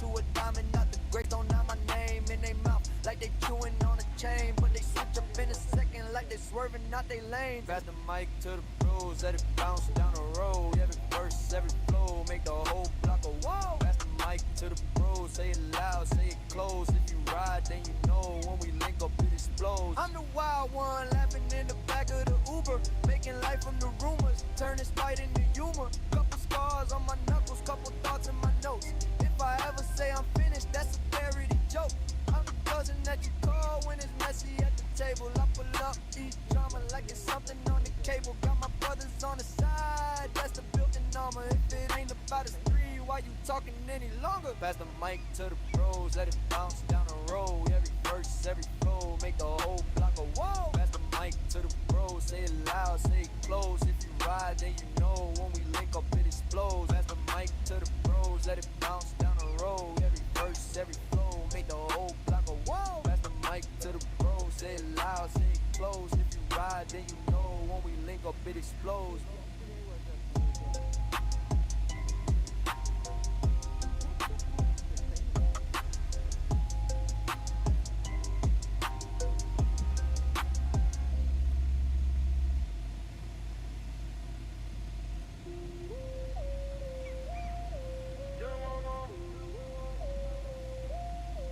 to a diamond, not the great, don't have my name in their mouth like they chewing on a chain, but they switch up in a second like they swerving out they lane. Pass the mic to the bros, let it bounce down the road. Every verse, every flow, make the whole block go whoa. Pass the mic to the bros, say it loud, say it close. If you ride, then you know when we link up, it explodes. I'm the wild one, laughing in the back of the Uber, making life from the rumors, turning spite into humor. Couple scars on my knuckles, couple thoughts in my notes. If I ever say I'm finished, that's a parody joke. I'm the cousin that you call when it's messy at the table. I pull up each drama like it's something on the cable. Got my brothers on the side, that's the built-in armor. If it ain't about us three, why you talking any longer? Pass the mic to the pros, let it bounce down the road. Every verse, every flow, make the whole block go whoa. Pass the mic to the pros, say it loud, say it close. If you ride, then you know when we link up, it explodes. Pass the mic to the pros, let it bounce down the road. Every verse, every flow, make the whole block go whoa. Pass the mic to the pros, say it loud, say it close. If you ride, then you know when we link up, it explodes.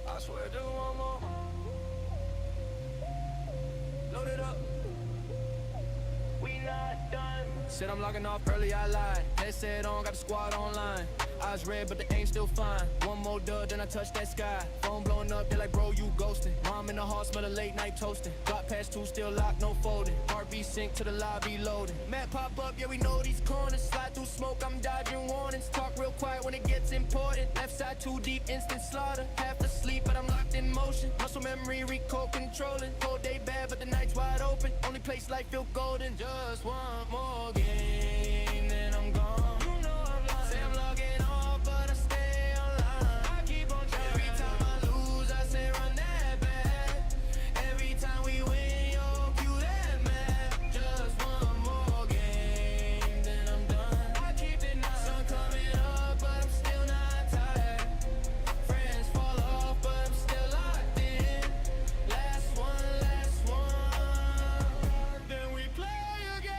I swear, do one more. Load it up. We not done. Said I'm logging off early, I lied. Headset on, got the squad online. Eyes red, but the aim still fine. One more dud, then I touch that sky. Phone blowing up, they like, bro, you ghosting. Mom in the hall, smell the late night toasting. Got past 2, still locked, no folding. Heartbeat sync to the lobby loading. Map pop up, yeah, we know these corners. Slide through smoke, I'm dodging warnings. Talk real quiet when it gets important. Left side too deep, instant slaughter. Half asleep, but I'm locked in motion. Muscle memory, recall controlling. Whole day bad, but the night's wide open. Only place life feel golden. Just one more game, then I'm gone. You know I'm lying. Say I'm logging off, but I stay online. I keep on trying. Every time I lose, I say run that back. Every time we win, yo, cue that map. Just one more game, then I'm done. I keep denying. Sun coming up, but I'm still not tired. Friends fall off, but I'm still locked in. Last one, then we play again.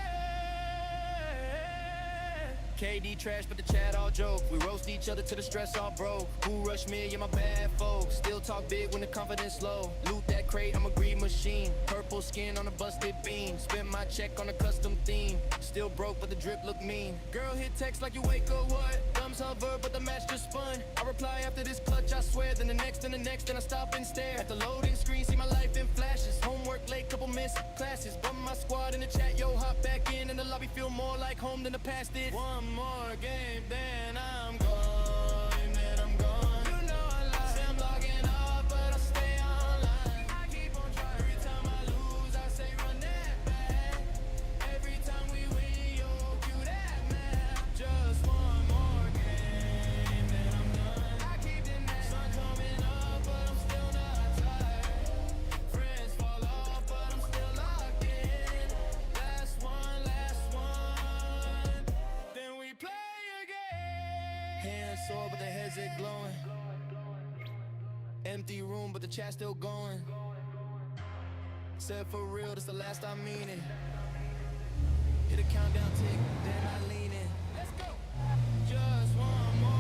KD trash, but the chat all joke. We roast each other till the stress all broke. Who rush me? Yeah, my bad folks. Still talk big when the confidence low. Loot that crate, I'm a greed machine. Purple skin on a busted beam. Spend my check on a custom theme. Still broke, but the drip look mean. Girl hit text like you wake or what? Thumbs hover, but the match just spun. I reply after this clutch, I swear. Then the next, and the next, then I stop and stare. At the loading screen, see my life in flashes. Homework late, couple missed classes. Bum my squad in the chat, yo, hop back in the lobby, feel more like home than the past did. One more game, then I'm gone, then I'm gone. You know I lie. Say I'm logging off, but I stay online. I keep on trying. Every time I lose, I say run that back. Every time we win, yo, cue that map. Just one more game, then I'm done. I keep denying. Sun coming up, but I'm still not tired. Friends fall off, but I'm still locked in. Last one, then we play again. Hands sore, but the heads are glowing. Empty room, but the chat's still going. Said for real, this the last I mean it. Hit a countdown tick, then I lean in. Let's go. Just one more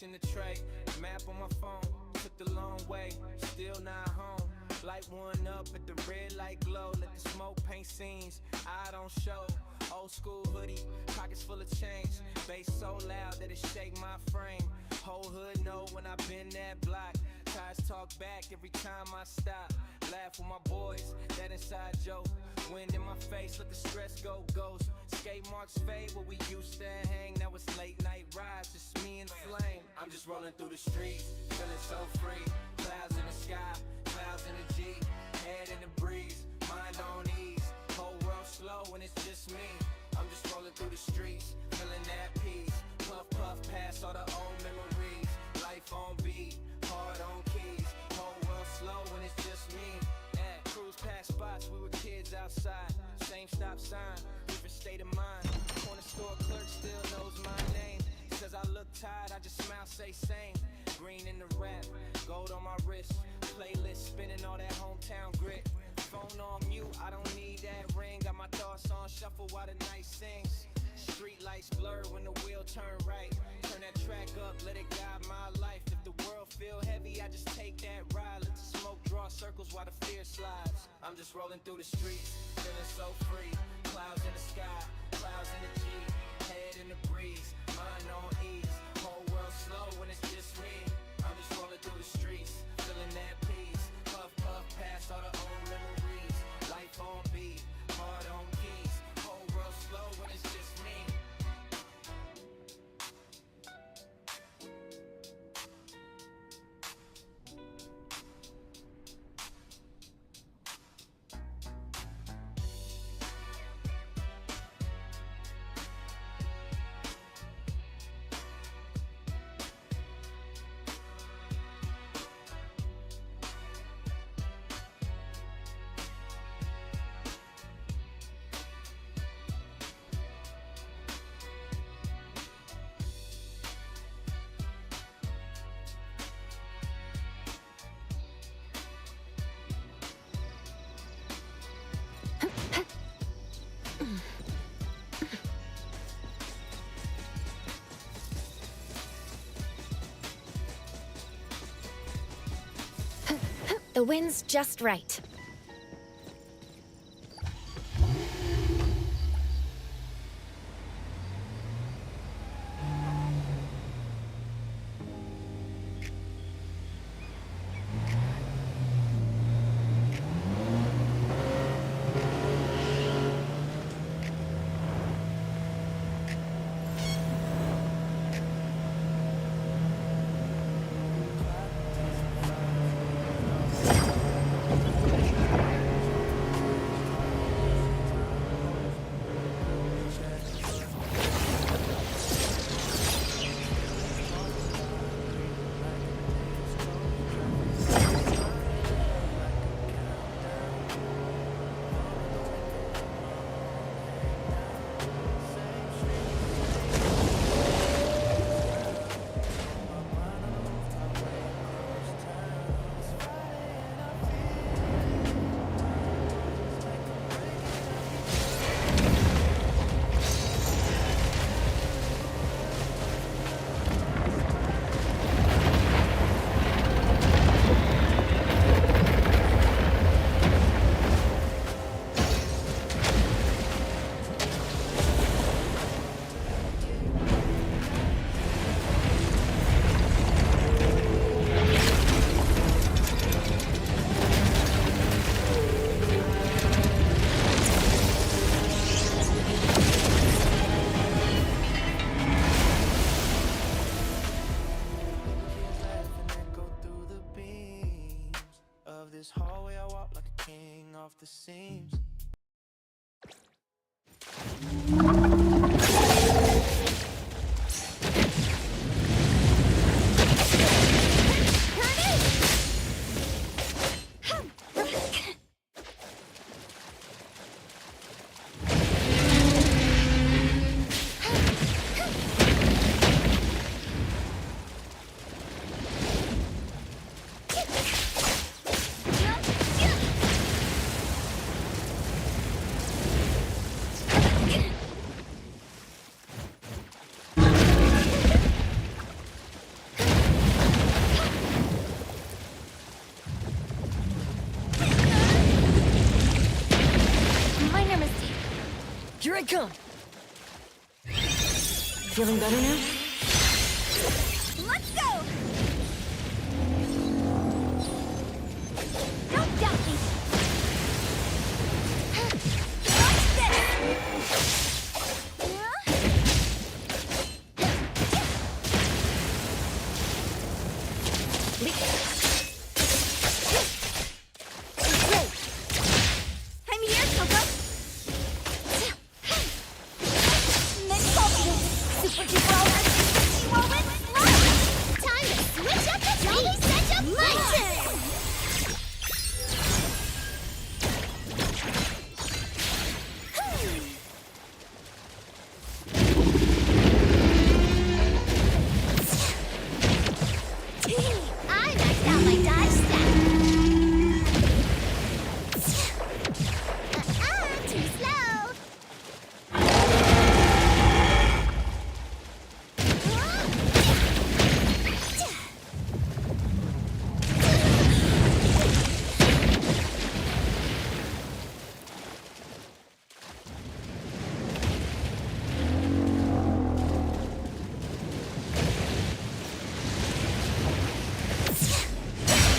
in the tray, map on my phone, took the long way, still not home. Light one up at the red light glow. Let the smoke paint scenes, I don't show. Old school hoodie, pockets full of change. Bass so loud that it shake my frame. Whole hood know when I bend that block. Ties talk back every time I stop. Laugh with my boys, that inside joke. Wind in my face, let the stress go ghost. Skate marks fade where we used to hang. Now it's late night rides, just me and the flame. I'm just rolling through the streets, feeling so free. Clouds in the sky, clouds in the G. Head in the breeze, mind on ease. Whole world slow when it's just me. I'm just rolling through the streets, feeling that peace. Puff, puff, past all the old memories. Life on beat, hard on keys. Whole world slow when it's just me. Cruise past spots, we were kids outside. Same stop sign, different state of mind. Corner store clerk still knows my name. Says I look tired, I just smile, say same. Green in the rap, gold on my wrist. Playlist spinning all that hometown grit. Phone on mute, I don't need that ring. Got my thoughts on shuffle while the night sings. Street lights blur when the wheel turn right. Turn that track up, let it guide my life. If the world feel heavy, I just take that ride. Let the smoke draw circles while the fear slides. I'm just rolling through the streets, feeling so free. Clouds in the sky, clouds in the G. Head in the breeze, mind on ease. Whole world slow when it's just me. I'm just rolling through the streets, feeling that peace. Puff, puff, past all the old memories. Life on beat, hard on keys. Whole world slow when it's just me. The wind's just right. This hallway I walk like a king off the seams. I come. Feeling better now? Let's go! Don't doubt me! Watch this! I'm here, Coco! Next confidence! Super duper ultra moment! Time to switch up the speed! Set up my turn! I maxed out my dodge stat! Too slow!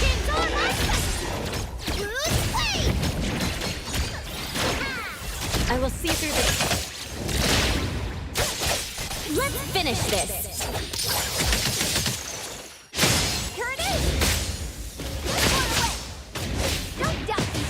Game's on, I will see through this. Let's finish this. Here it is! Run away! Don't doubt me!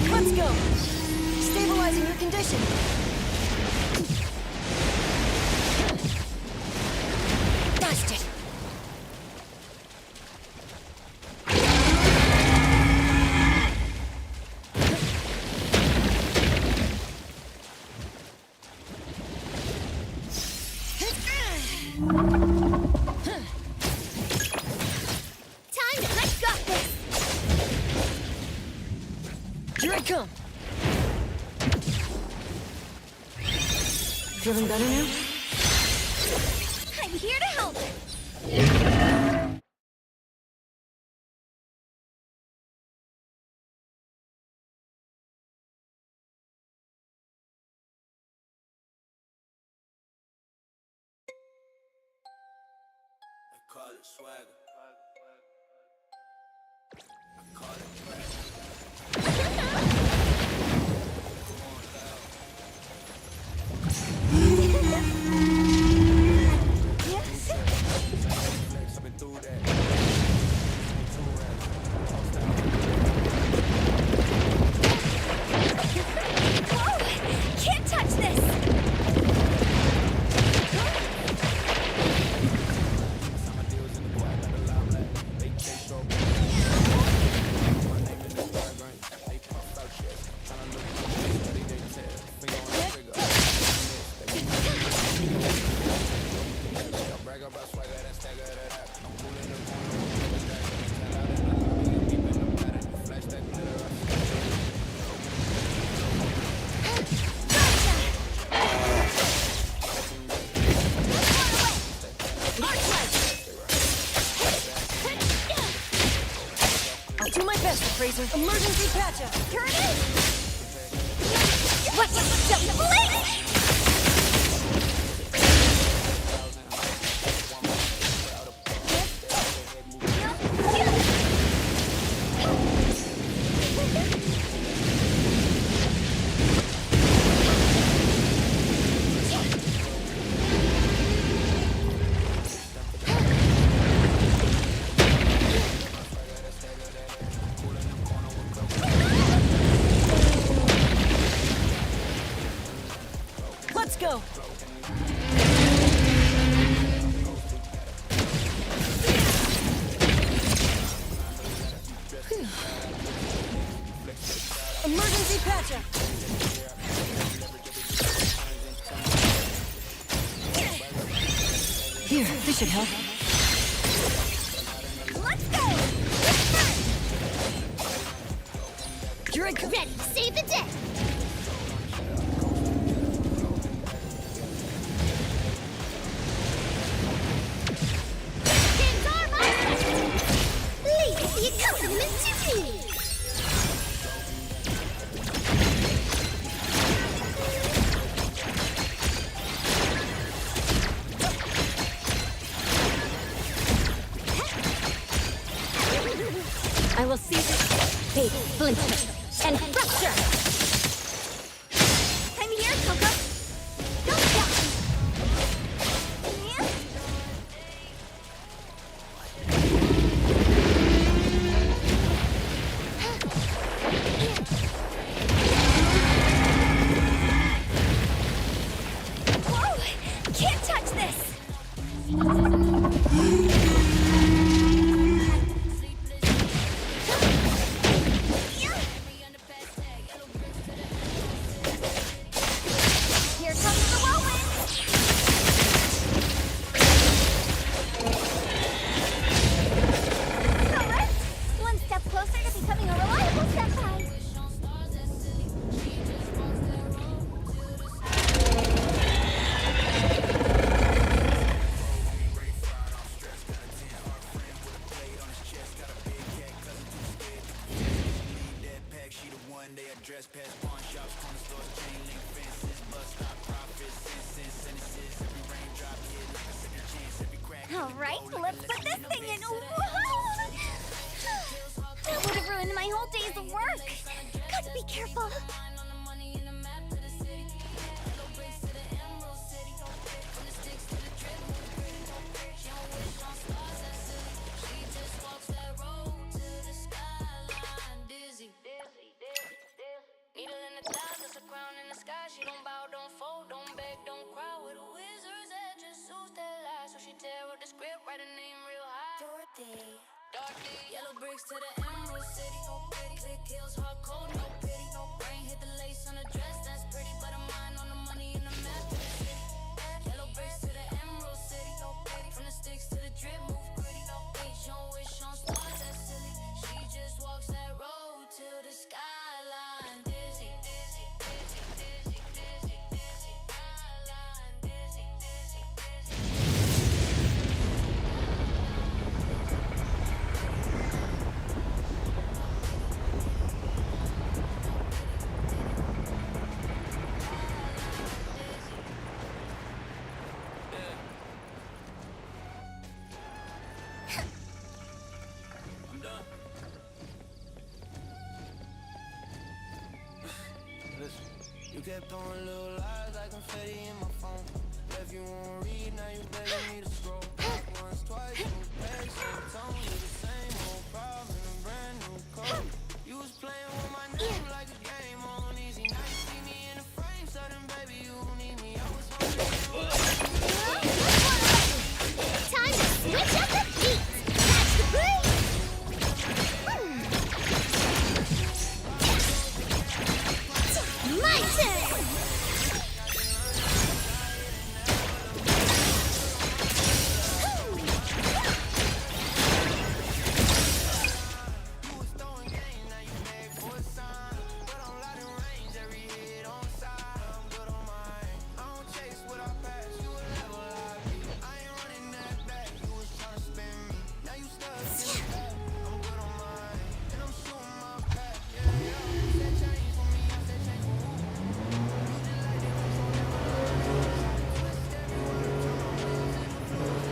Let's go. Stabilizing your condition. Dodged it. Time to let's go this! Here I come. Feeling better now? I'm here to help! Call it swagger. I call it rap. I've been through that. Whoa! Can't touch this! Some of deals in the quiet like a limelight. They show my name in the diagram. They puff out shit. Tryna look good, study they tell. Finger on the trigger. They brag about swagger, that stagger, that. I'm cool in the corner. Tell out in the lobby, deep in the pattern. Flash that glitter. I'll do my best, Fraser. Emergency patch-up. Here it is! What? The blink! Here, this should help. Let's go! Drink! Ready, save the day! Games are my lead the accompaniment to me! I will seize it, bait, splinter, and fracture! I'm here, Coco! Don't stop! Whoa! Can't touch this! Here comes the whirlwind! Alright, one step closer to becoming a reliable senpai. Alright, let's put this thing in. That would have ruined my whole day's work. Gotta be careful. Needle in the clouds, that's a crown in the sky. She don't bow, don't fold, don't beg, don't cry. With a wizard's edge, just soothes their lies. So she tear up the script, write her name real high. Dorothy, yellow bricks to the Emerald City. No pity, click heels, hard cold, no pity. No brain, hit the lace on the dress, that's pretty. But I'm mine on the money and the map to the city. Yellow bricks to the Emerald City. No pity, from the sticks to the drip, move gritty. No H on wish on stars, that's silly. She just walks that road till the skyline. Dizzy, dizzy, dizzy, dizzy, dizzy, dizzy, skyline. Dizzy, dizzy, dizzy. I'm done. Listen, you kept throwing little lies like confetti in my phone. If you won't read, now you begging me to scroll. Once, twice, new page, same tone, you the same old problem, brand new code. You was playing with my name like a game on easy. Now you see me in the frame, sudden baby, you need me. I was hungry. Time to switch up the beat! Catch the breeze! My turn! You was throwing game, now you made for a sign. But I'm light in range, every hit on side. I'm good on mine. I don't chase what I pass, you a level I be. I ain't running that back, you was trying to spin me. Now you stuck in the back, I'm good on mine. And I'm shooting my pack, yeah, yeah. You said change for me, I said change for who? You did like they control that my life. Twist every word, turn my wheels into flows.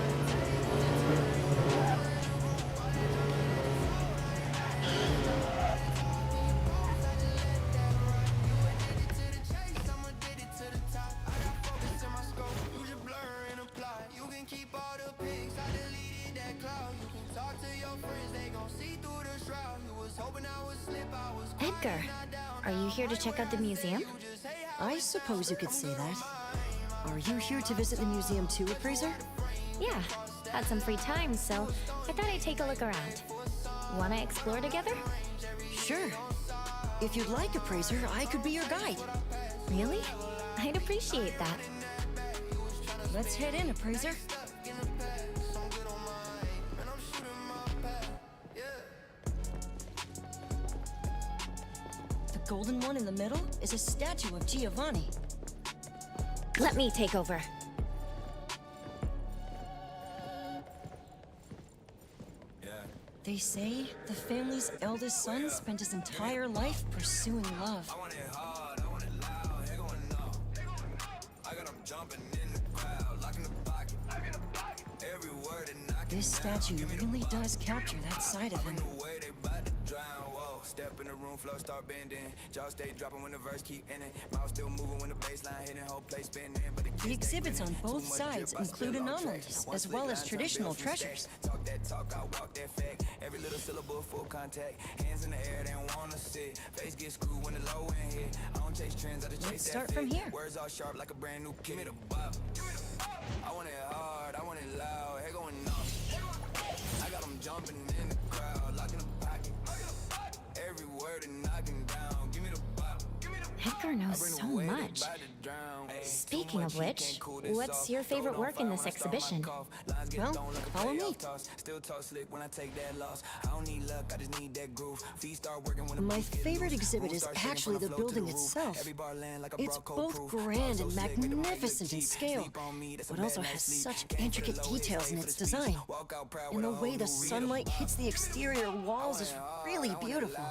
I'm addicted to the top. I got focus in my scope. You just blur and apply. You can keep all the pics. I deleted that cloud. You can talk to your friends. They gon' see through the shroud. You was hoping I would slip. I was Edgar, are you here to check out the museum? I suppose you could say that. Are you here to visit the museum too, Appraiser? Yeah, had some free time, so I thought I'd take a look around. Wanna explore together? Sure. If you'd like, Appraiser, I could be your guide. Really? I'd appreciate that. Let's head in, Appraiser. golden one in the middle is a statue of Giovanni. Let me take over. They say the family's eldest son spent his entire life pursuing love. This statue really does capture that side of him. Step in the room, flow start bending. Jaw stay dropping when the verse keep ending. Mouth still moving when the baseline hitting, whole place spinning. But The exhibits on both sides include anomalies, as well as traditional treasures. Talk that talk, I walk that fact. Every little syllable full contact. Hands in the air, they don't wanna sit. Face get screwed when the low end hit. I don't chase trends, I just chase Let's that start fit. from here. Words all sharp like a brand new kid. Give me the bop. I want it hard, I want it loud. Hair going off. I got them jumping in the crowd, locking the pocket. Every word and knocking down. Give me the bop. Edgar knows so much. Speaking of which, what's your favorite work in this exhibition? Well, follow me. Still talk slick when I take that loss. I don't need luck, I just need that groove. Feet start working when the My beats get favorite loose. exhibit Room is start shaking actually when I the flow to building roof. itself. Every bar land like a It's Bronco both proof. grand So and slick, make the mic magnificent look in cheap. scale, Sleep on me, that's a but bad also night's has sleep. such Can't intricate forget low, it's details in paid its for the speech. design. Walk out proud And with the a way whole the new read sunlight of- hits the exterior walls is really beautiful.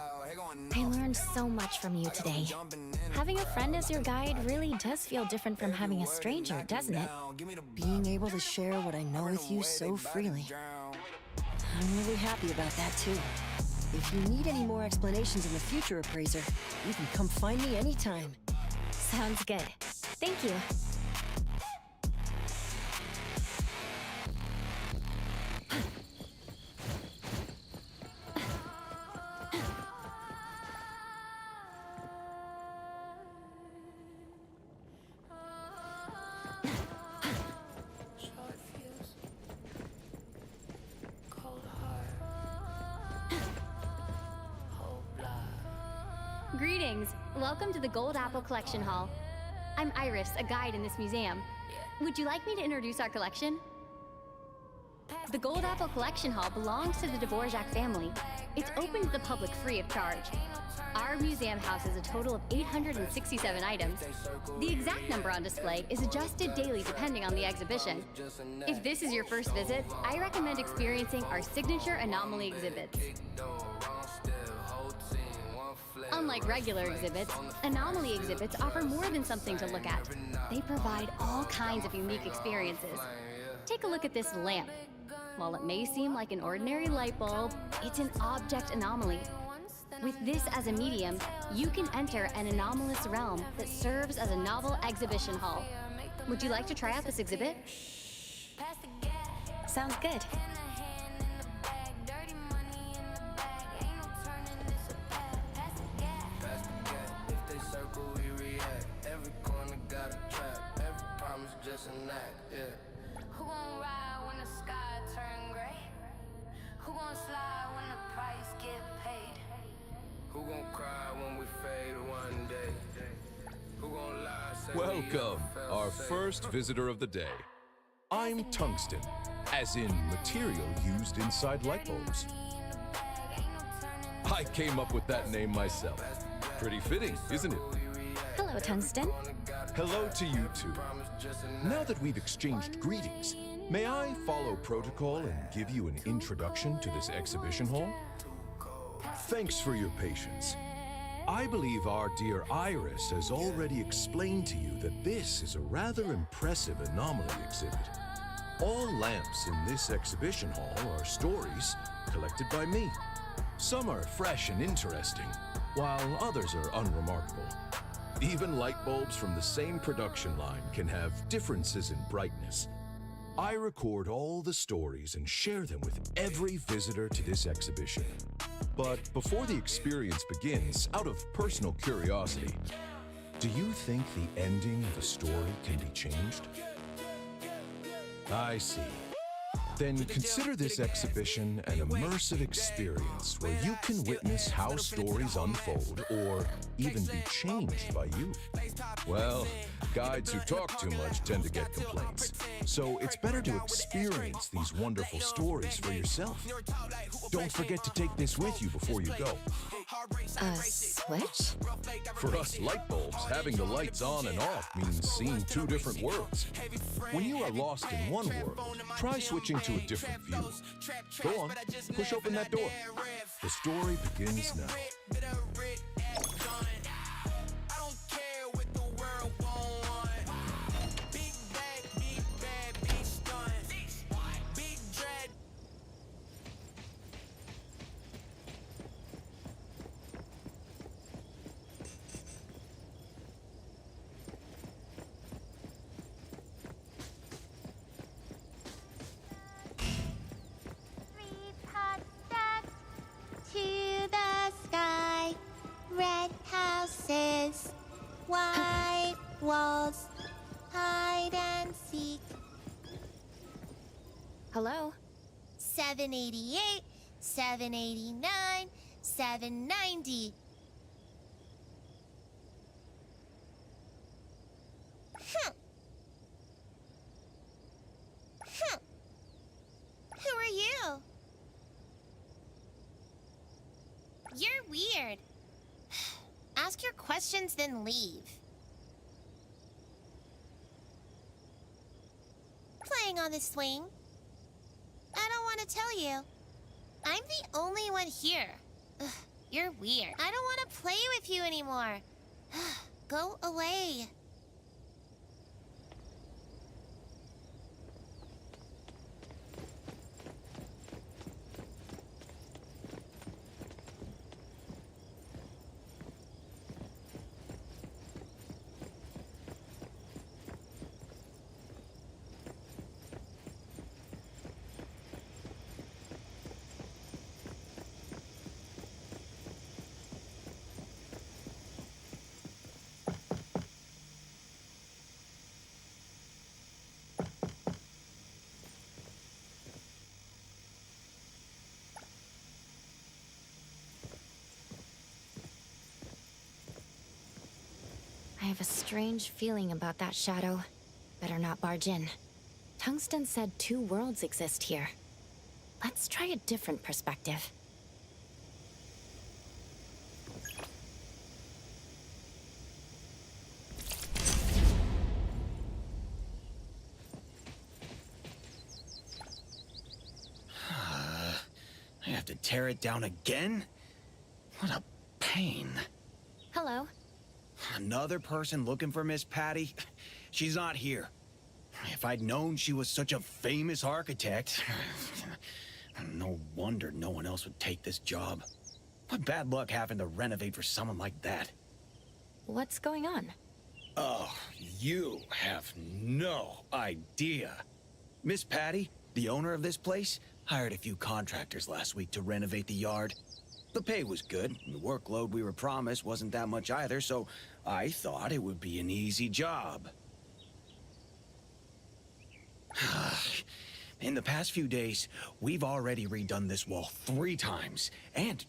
I learned so much from you today. Having a friend as your guide really does feel different from having a stranger, doesn't it? Being able to share what I know with you so freely. I'm really happy about that too. If you need any more explanations in the future, Appraiser, you can come find me anytime. Sounds good. Thank you. Short fuse, cold heart, whole block. Greetings! Welcome to the Gold Apple Collection Hall. I'm Iris, a guide in this museum. Would you like me to introduce our collection? The Gold Apple Collection Hall belongs to the Dvorak family. It's open to the public free of charge. Our museum houses a total of 867 items. The exact number on display is adjusted daily depending on the exhibition. If this is your first visit, I recommend experiencing our signature anomaly exhibits. Unlike regular exhibits, anomaly exhibits offer more than something to look at. They provide all kinds of unique experiences. Take a look at this lamp. While it may seem like an ordinary light bulb, it's an object anomaly. With this as a medium, you can enter an anomalous realm that serves as a novel exhibition hall. Would you like to try out this exhibit? Sounds good. If they circle, we react. Every corner got a trap. Every promise just an act, yeah. Who gon' ride when the sky turn gray? Who gon' slide when the price get paid? Who gon' cry when we fade one day? Who gon' lie, say we Welcome, felt our safe? first visitor of the day. I'm tungsten, as in material used inside light bulbs. I came up with that name myself. Pretty fitting, isn't it? Hello, Tungsten. Hello to you too. Now that we've exchanged greetings, may I follow protocol and give you an introduction to this exhibition hall? Thanks for your patience. I believe our dear Iris has already explained to you that this is a rather impressive anomaly exhibit. All lamps in this exhibition hall are stories collected by me. Some are fresh and interesting, while others are unremarkable. Even light bulbs from the same production line can have differences in brightness. I record all the stories and share them with every visitor to this exhibition. But before the experience begins, out of personal curiosity, do you think the ending of a story can be changed? I see. Then consider this exhibition an immersive experience where you can witness how stories unfold or even be changed by you. Well, guides who talk too much tend to get complaints. So it's better to experience these wonderful stories for yourself. Don't forget to take this with you before you go. A switch? For us light bulbs, having the lights on and off means seeing two different worlds. When you are lost in one world, try switching to a different view. Go on, push open that door. The story begins now. To the sky, red houses, white walls, hide and seek. Hello? 788, 789, 790. Who are you? You're weird. Ask your questions, then leave. Playing on the swing? I don't want to tell you. I'm the only one here. Ugh, you're weird. I don't want to play with you anymore. Go away. I have a strange feeling about that shadow. Better not barge in. Tungsten said two worlds exist here. Let's try a different perspective. I have to tear it down again? What a pain. Hello. Another person looking for Miss Patty? She's not here. If I'd known she was such a famous architect, no wonder no one else would take this job. What bad luck having to renovate for someone like that. What's going on? Oh, you have no idea. Miss Patty, the owner of this place, hired a few contractors last week to renovate the yard. The pay was good, and the workload we were promised wasn't that much either, so I thought it would be an easy job. In the past few days, we've already redone this wall 3 times, and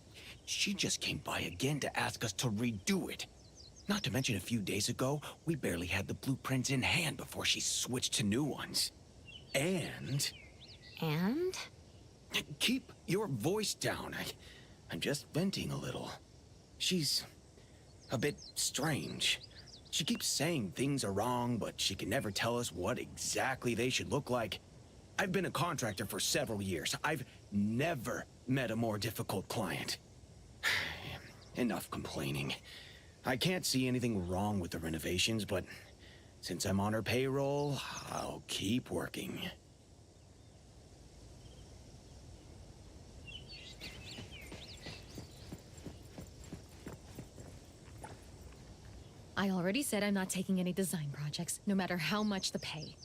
she just came by again to ask us to redo it. Not to mention a few days ago, we barely had the blueprints in hand before she switched to new ones. And... And? Keep your voice down. I'm just venting a little. She's a bit strange. She keeps saying things are wrong, but she can never tell us what exactly they should look like. I've been a contractor for several years. I've never met a more difficult client. Enough complaining. I can't see anything wrong with the renovations, but since I'm on her payroll, I'll keep working. I already said I'm not taking any design projects, no matter how much the pay.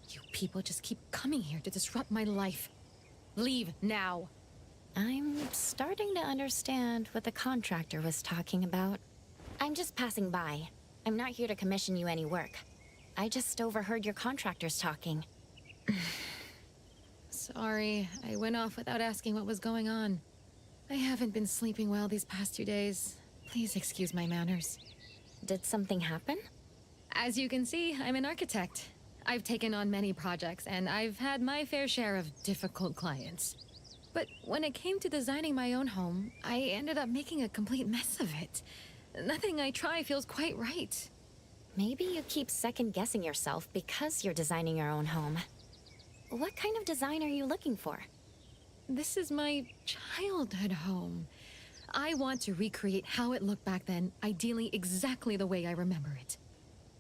You people just keep coming here to disrupt my life. Leave now. I'm starting to understand what the contractor was talking about. I'm just passing by. I'm not here to commission you any work. I just overheard your contractors talking. Sorry, I went off without asking what was going on. I haven't been sleeping well these past 2 days. Please excuse my manners. Did something happen? As you can see, I'm an architect. I've taken on many projects, and I've had my fair share of difficult clients. But when it came to designing my own home, I ended up making a complete mess of it. Nothing I try feels quite right. Maybe you keep second-guessing yourself because you're designing your own home. What kind of design are you looking for? This is my childhood home. I want to recreate how it looked back then, ideally exactly the way I remember it.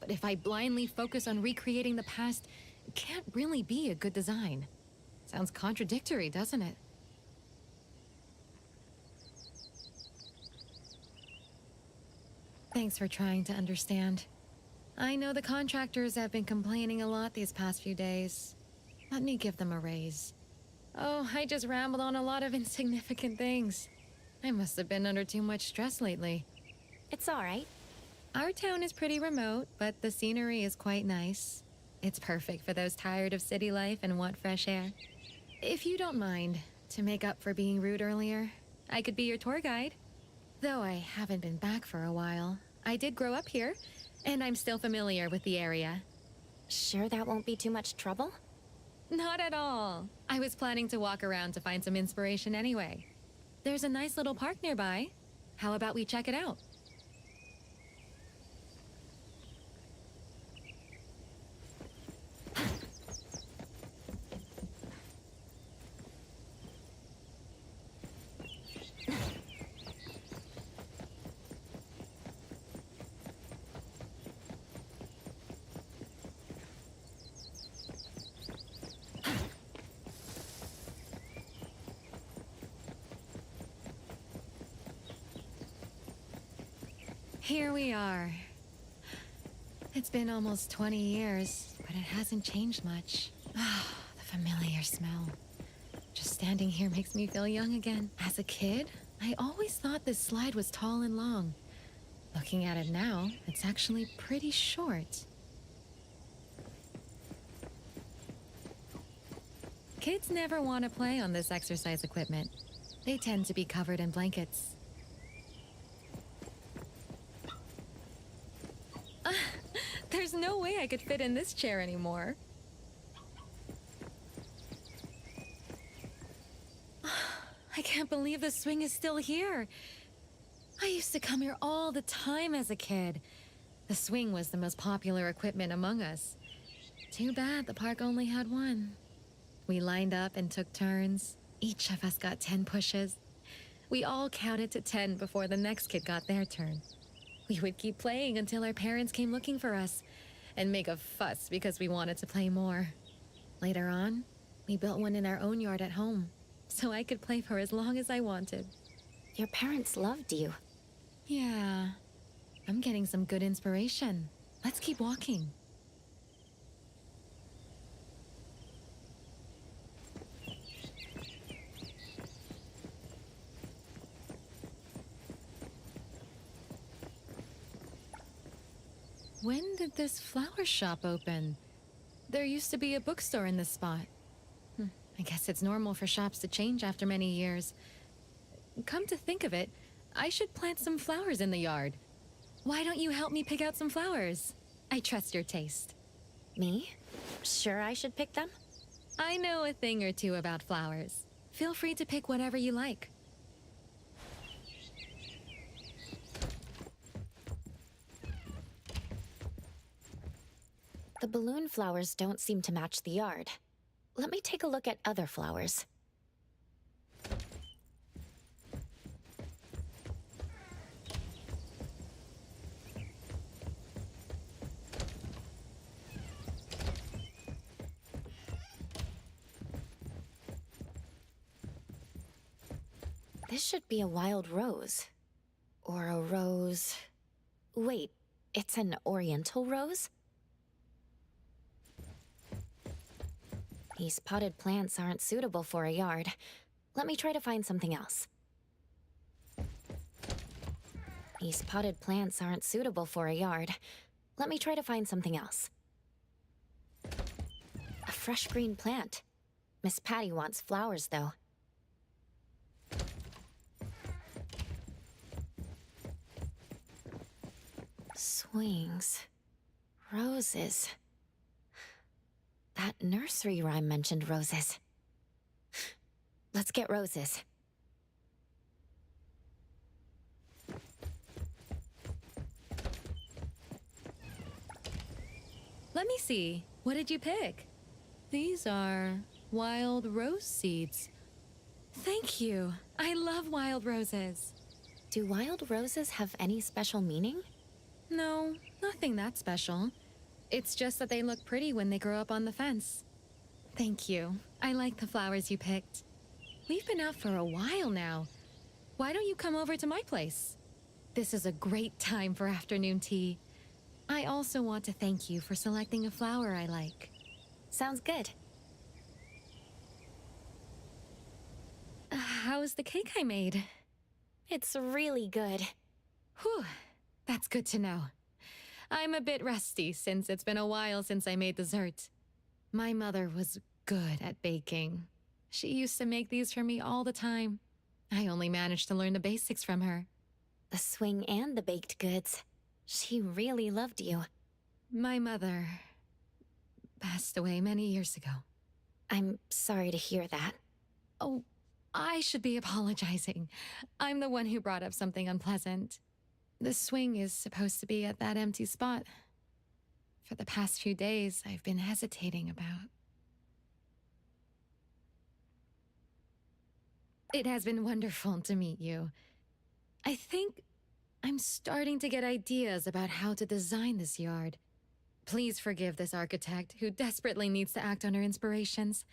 But if I blindly focus on recreating the past, it can't really be a good design. Sounds contradictory, doesn't it? Thanks for trying to understand. I know the contractors have been complaining a lot these past few days. Let me give them a raise. Oh, I just rambled on a lot of insignificant things. I must have been under too much stress lately. It's all right. Our town is pretty remote, but the scenery is quite nice. It's perfect for those tired of city life and want fresh air. If you don't mind, to make up for being rude earlier, I could be your tour guide. Though I haven't been back for a while, I did grow up here, and I'm still familiar with the area. Sure that won't be too much trouble? Not at all. I was planning to walk around to find some inspiration anyway. There's a nice little park nearby. How about we check it out? Here we are. It's been almost 20 years, but it hasn't changed much. Ah, the familiar smell. Just standing here makes me feel young again. As a kid, I always thought this slide was tall and long. Looking at it now, it's actually pretty short. Kids never want to play on this exercise equipment. They tend to be covered in blankets. There's no way I could fit in this chair anymore. I can't believe the swing is still here. I used to come here all the time as a kid. The swing was the most popular equipment among us. Too bad the park only had one. We lined up and took turns. Each of us got 10 pushes. We all counted to 10 before the next kid got their turn. We would keep playing until our parents came looking for us and make a fuss because we wanted to play more. Later on, we built one in our own yard at home, so I could play for as long as I wanted. Your parents loved you. Yeah, I'm getting some good inspiration. Let's keep walking. When did this flower shop open? There used to be a bookstore in this spot. I guess it's normal for shops to change after many years. Come to think of it, I should plant some flowers in the yard. Why don't you help me pick out some flowers? I trust your taste. Me? Sure I should pick them? I know a thing or two about flowers. Feel free to pick whatever you like. The balloon flowers don't seem to match the yard. Let me take a look at other flowers. This should be a wild rose. Or a rose... Wait, it's an oriental rose? These potted plants aren't suitable for a yard. Let me try to find something else. These potted plants aren't suitable for a yard. Let me try to find something else. A fresh green plant. Miss Patty wants flowers, though. Swings. Roses. That nursery rhyme mentioned roses. Let's get roses. Let me see. What did you pick? These are wild rose seeds. Thank you. I love wild roses. Do wild roses have any special meaning? No, nothing that special. It's just that they look pretty when they grow up on the fence. Thank you. I like the flowers you picked. We've been out for a while now. Why don't you come over to my place? This is a great time for afternoon tea. I also want to thank you for selecting a flower I like. Sounds good. How's the cake I made? It's really good. Whew, that's good to know. I'm a bit rusty since it's been a while since I made dessert. My mother was good at baking. She used to make these for me all the time. I only managed to learn the basics from her. The swing and the baked goods. She really loved you. My mother passed away many years ago. I'm sorry to hear that. Oh, I should be apologizing. I'm the one who brought up something unpleasant. The swing is supposed to be at that empty spot. For the past few days, I've been hesitating about. It has been wonderful to meet you. I think I'm starting to get ideas about how to design this yard. Please forgive this architect who desperately needs to act on her inspirations.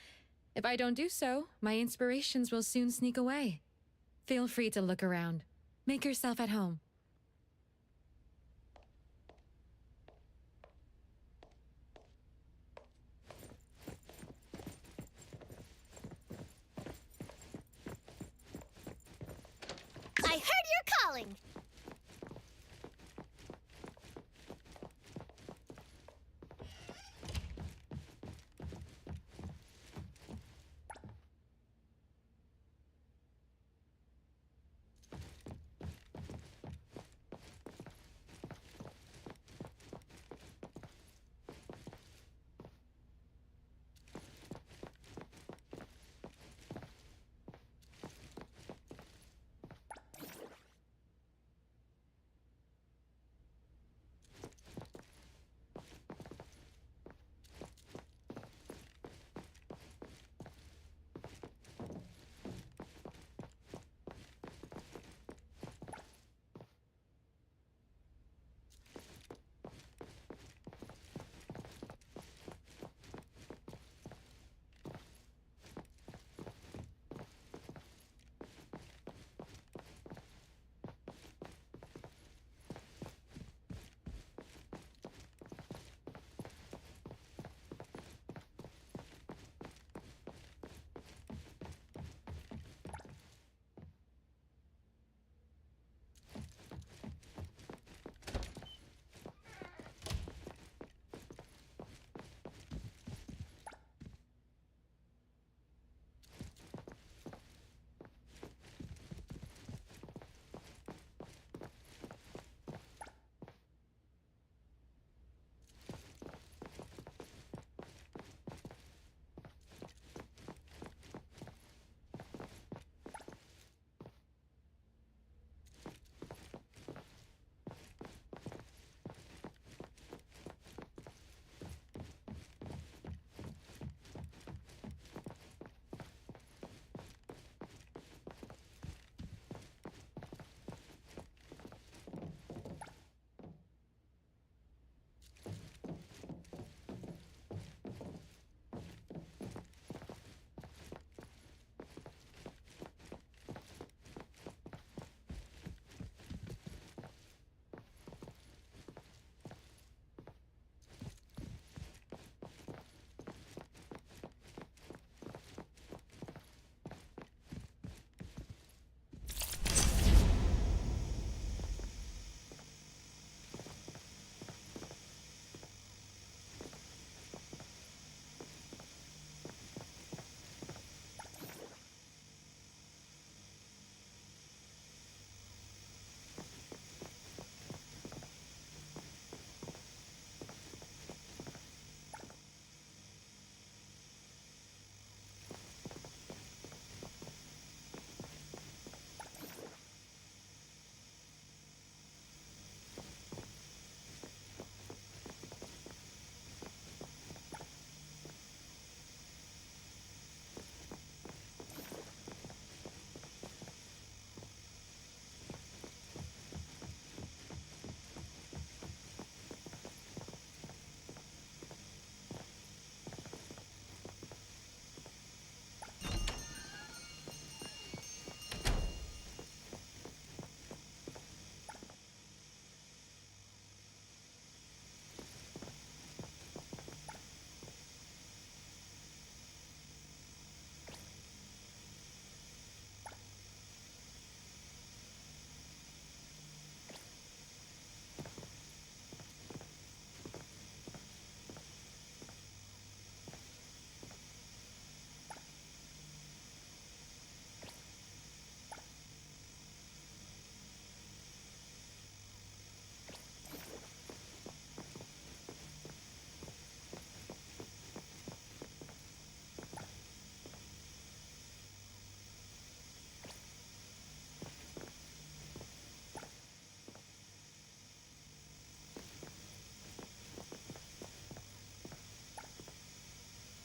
If I don't do so, my inspirations will soon sneak away. Feel free to look around. Make yourself at home. I heard you're calling!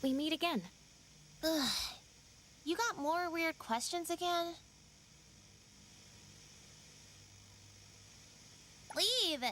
we meet again. Ugh. You got more weird questions again? Leave!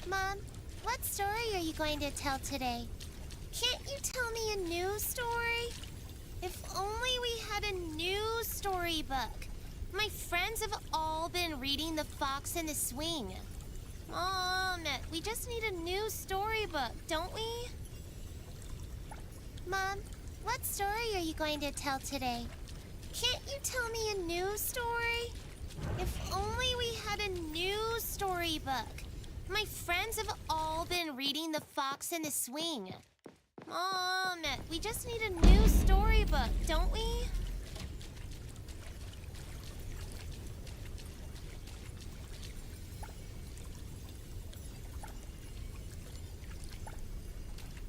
Mom, what story are you going to tell today? Can't you tell me a new story? If only we had a new storybook. My friends have all been reading The Fox and the Swing. Mom, we just need a new storybook, don't we? Mom, what story are you going to tell today? Can't you tell me a new story? If only we had a new storybook. My friends have all been reading The Fox and the Swing. Mom, we just need a new storybook, don't we?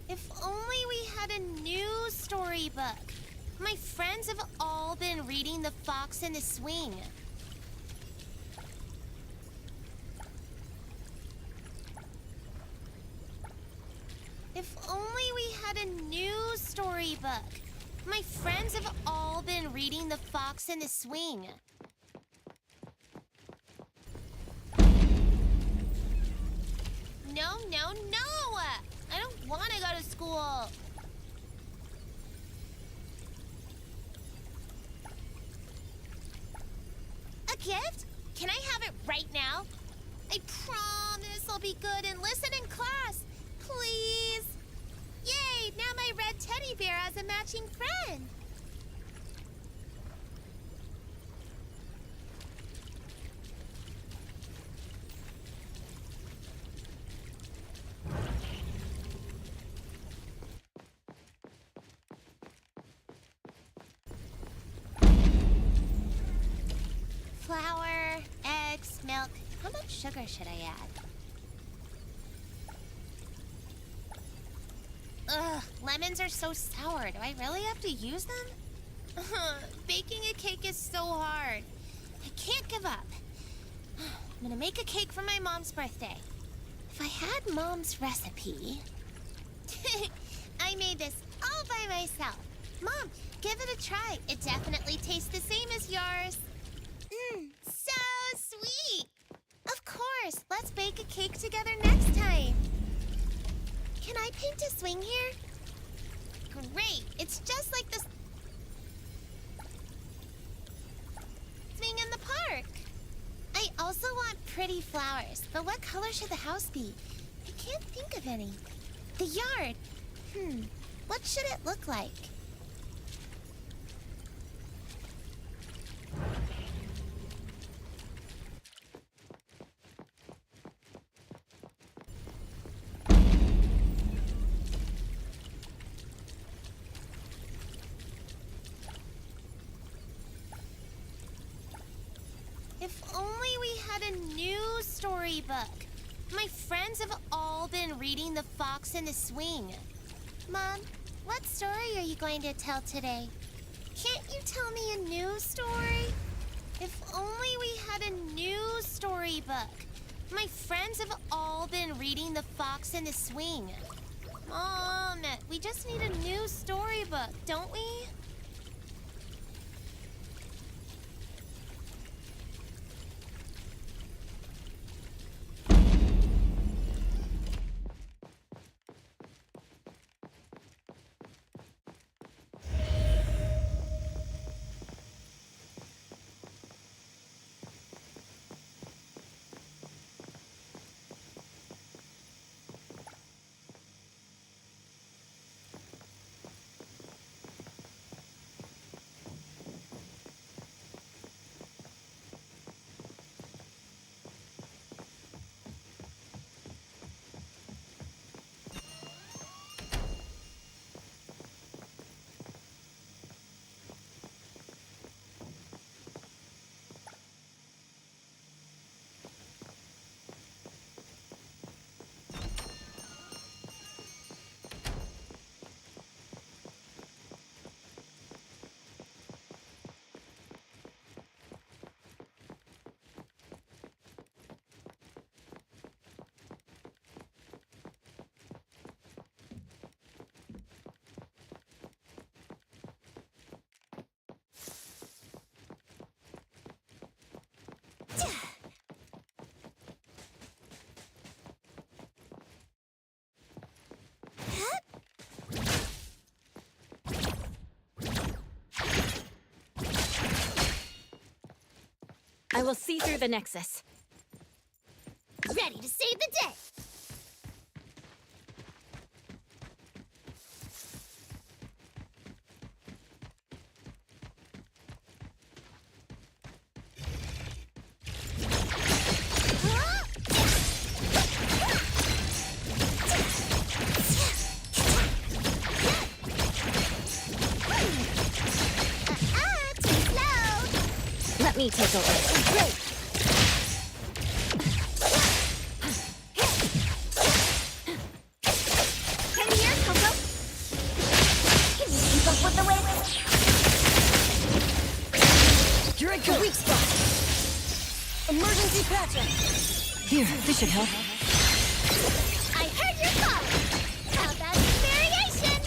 If only we had a new storybook. My friends have all been reading The Fox and the Swing. If only we had a new storybook. My friends have all been reading The Fox and the Swing. No, no, no! I don't want to go to school. A gift? Can I have it right now? I promise I'll be good and listen in class. Please. Yay, now my red teddy bear has a matching friend. Flour, eggs, milk. How much sugar should I add? Ugh, lemons are so sour. Do I really have to use them? Baking a cake is so hard. I can't give up. I'm gonna make a cake for my mom's birthday. If I had Mom's recipe... I made this all by myself. Mom, give it a try. It definitely tastes the same as yours. So sweet. Of course, let's bake a cake together next time. Can I paint a swing here? Great, it's just like the swing in the park. I also want pretty flowers, but what color should the house be? I can't think of any. The yard. What should it look like? If only we had a new storybook. My friends have all been reading The Fox and the Swing. Mom, what story are you going to tell today? Can't you tell me a new story? If only we had a new storybook. My friends have all been reading The Fox and the Swing. Mom, we just need a new storybook, don't we? I will see through the Nexus. Ready to save the day! Let me take over. Great! Come here, Coco! Can you keep up with the wind? You're at your weak spot. Emergency patching. Here, this should help. I heard your call! How about some variation?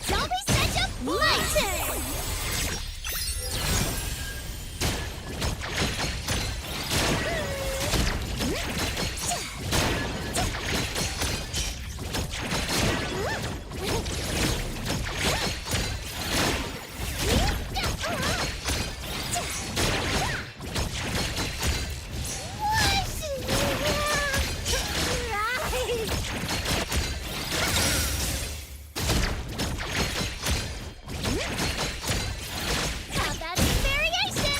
Don't be such a blighter! How about some variation?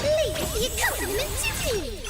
Please be a compliment to me!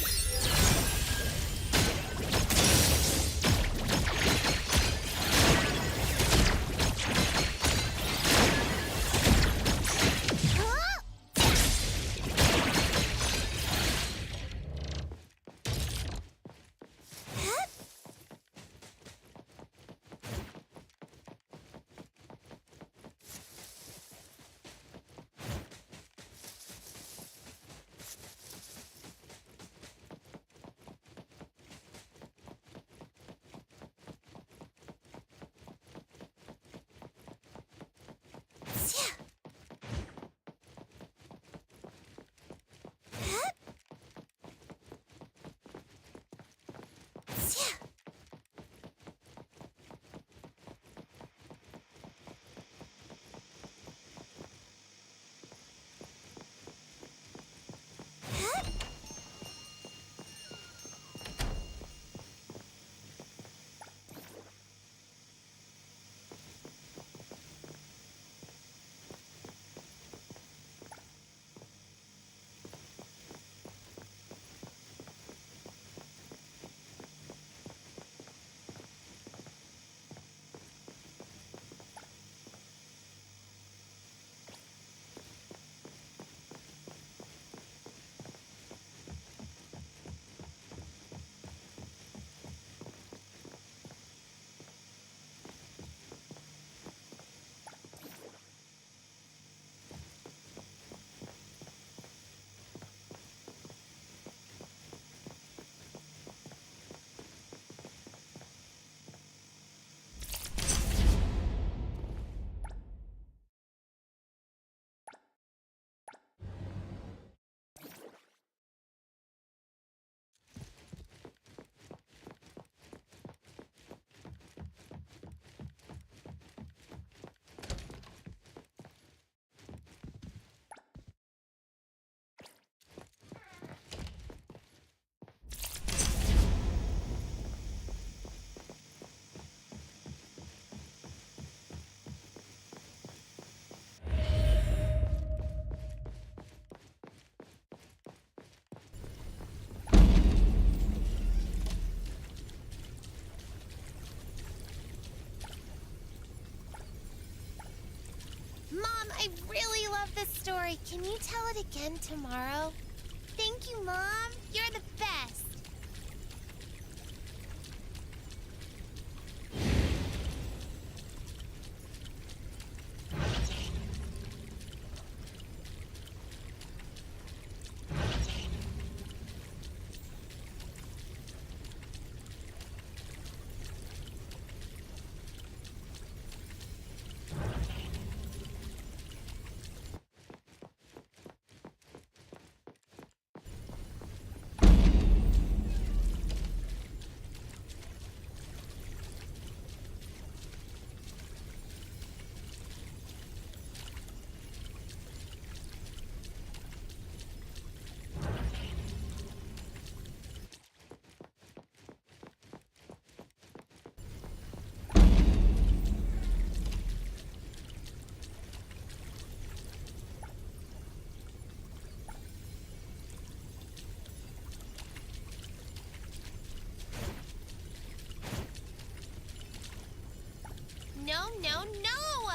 I really love this story. Can you tell it again tomorrow? Thank you, Mom. You're the best. No, no, no!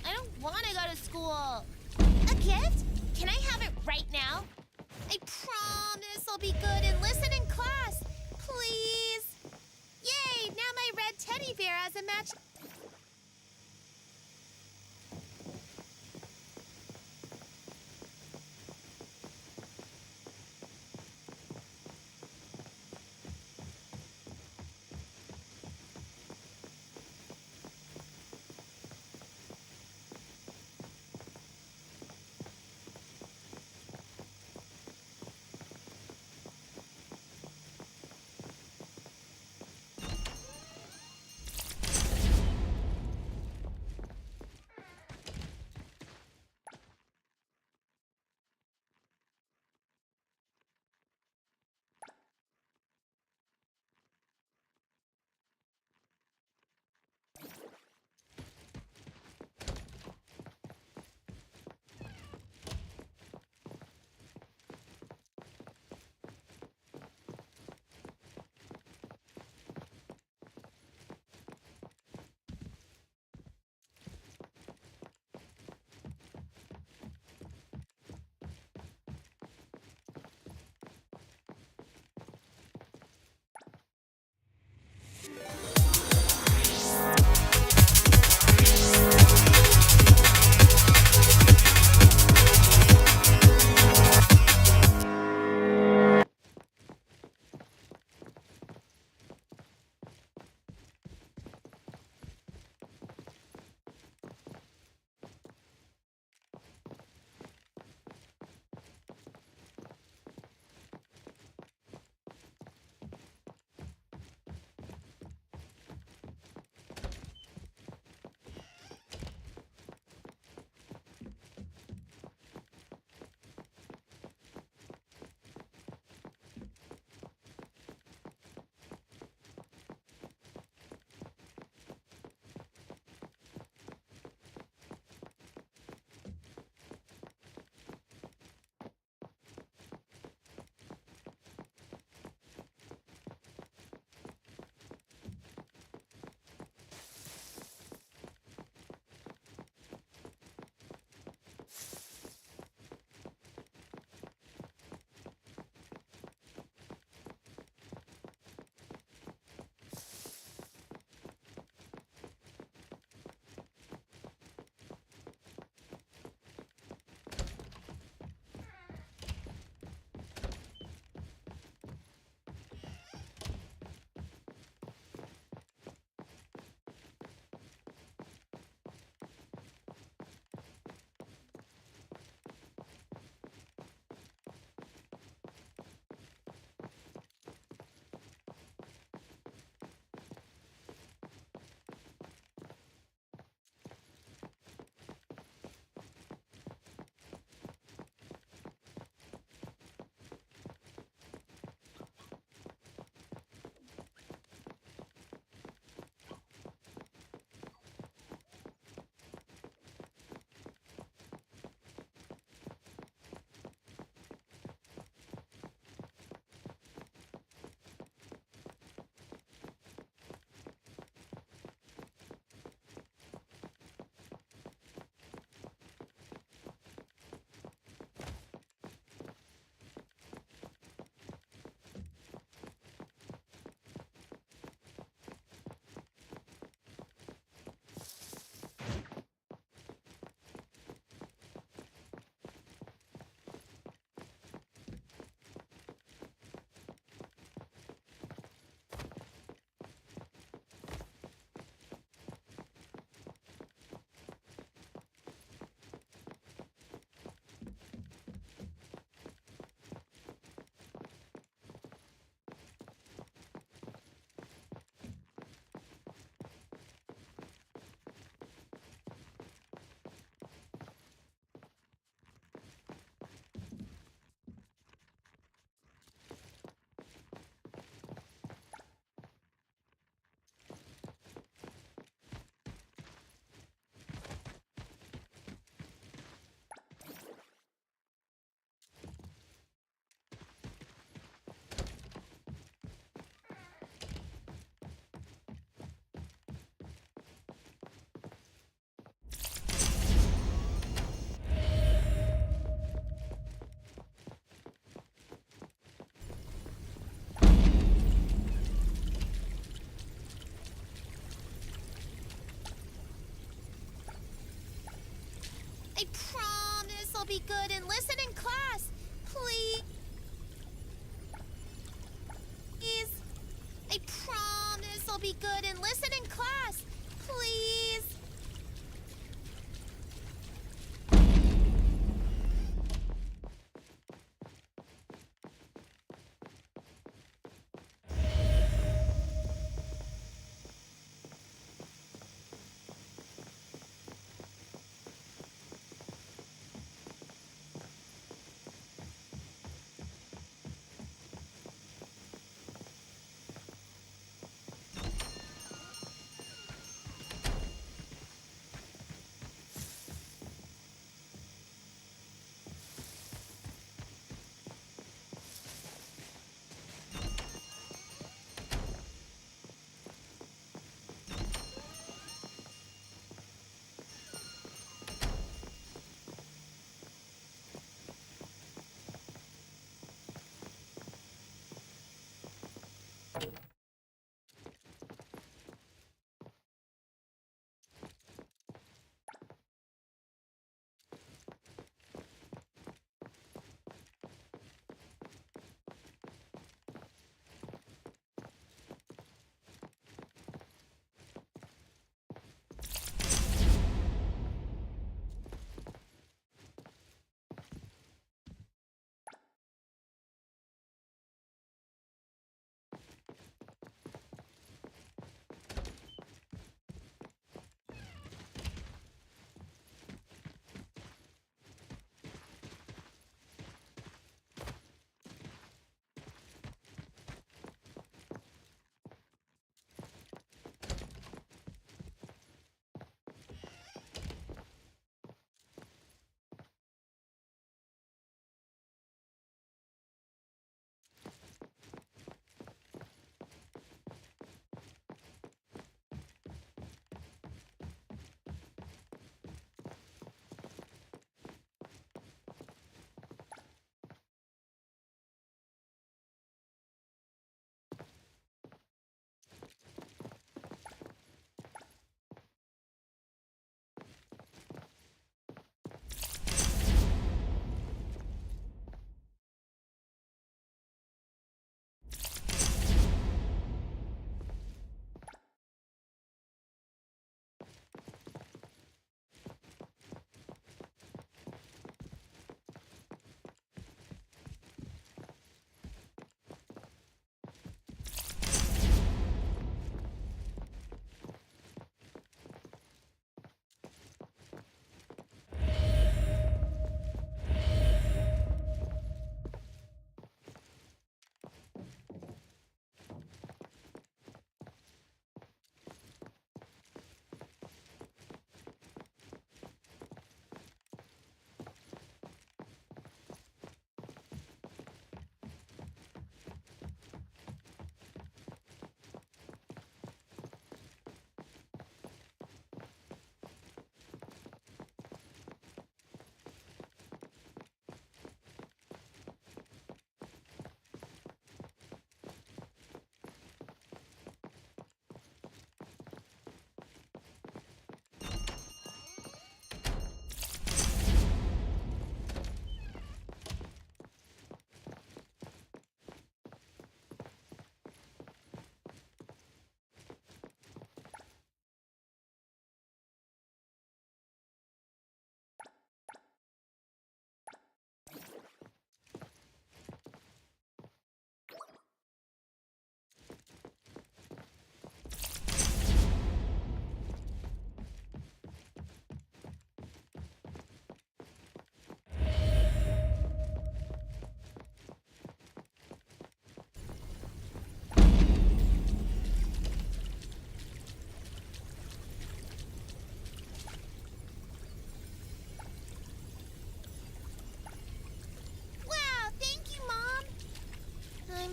I don't want to go to school. A gift? Can I have it right now? I promise I'll be good and listen in class. Please. Yay! Now my red teddy bear has a match. good and listen in class. Please. I promise I'll be good and listen in class. Please.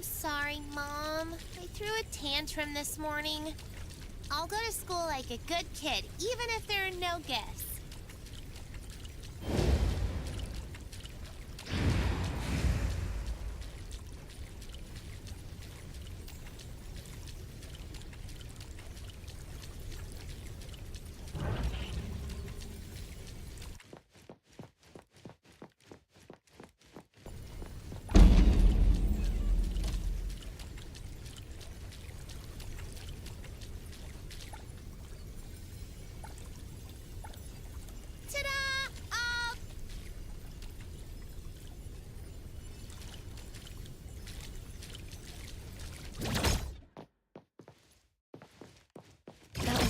Sorry, Mom. I threw a tantrum this morning. I'll go to school like a good kid, even if there are no gifts.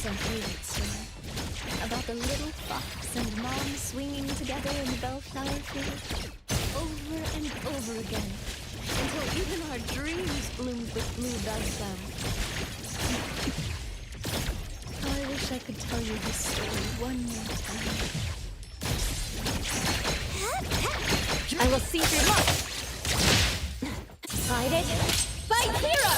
is our favorite story. About the little fox and mom swinging together in the bellflower field. Over and over again. Until even our dreams bloomed with blue bellflower. Oh, I wish I could tell you this story one more time. I will seize your luck. Fight it. Fight Hero!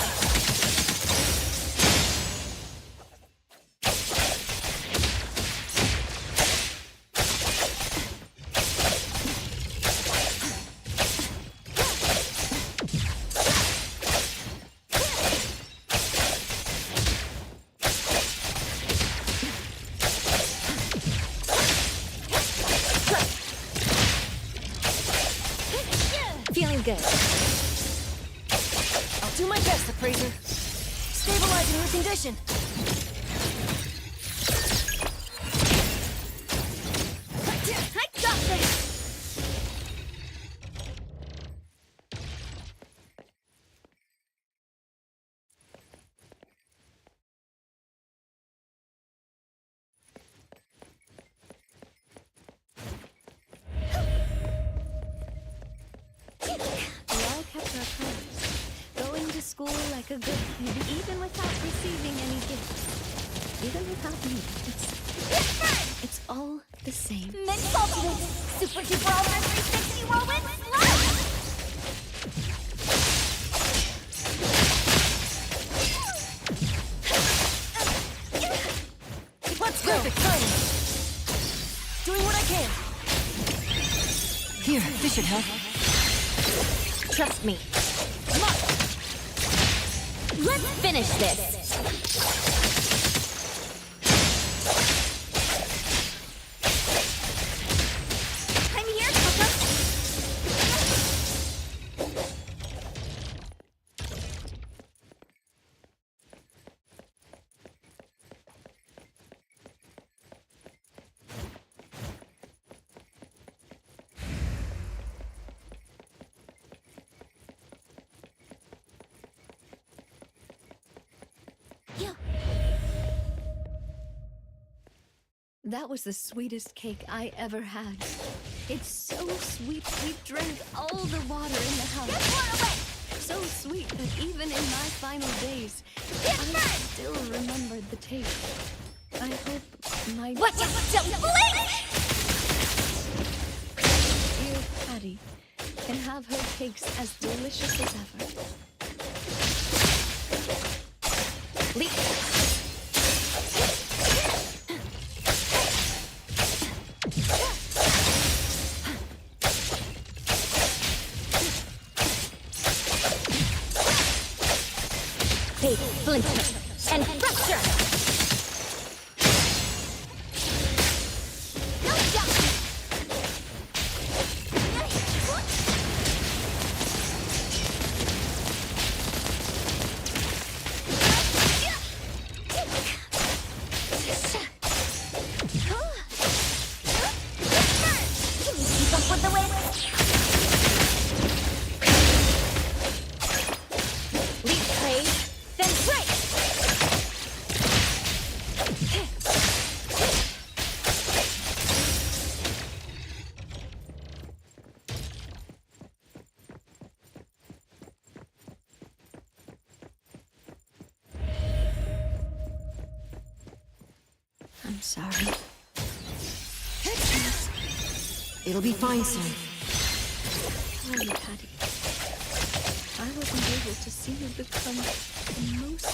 Feeling good. I'll do my best, Appraiser. Stabilizing your condition. I got this! We all kept our promise, going to school like a good kid, even without receiving any gifts. Even without me, it's all the same. Mint Ultimate! Super Duper Ultra 360 Whirlwind Slash! Let's go! Perfect timing. Doing what I can. Here, this should help. Trust me. Come on. Let's finish this. I'm here, Coco! That was the sweetest cake I ever had. It's so sweet we drank all the water in the house. So sweet that even in my final days, I still remembered the taste. I hope my dear Patty can have her cakes as delicious as ever. Splinter and fracture. Can you keep up with the wind? Leap praise, then break. I'm sorry. It'll be fine soon. Sorry, Patty. I wasn't able to see you become the most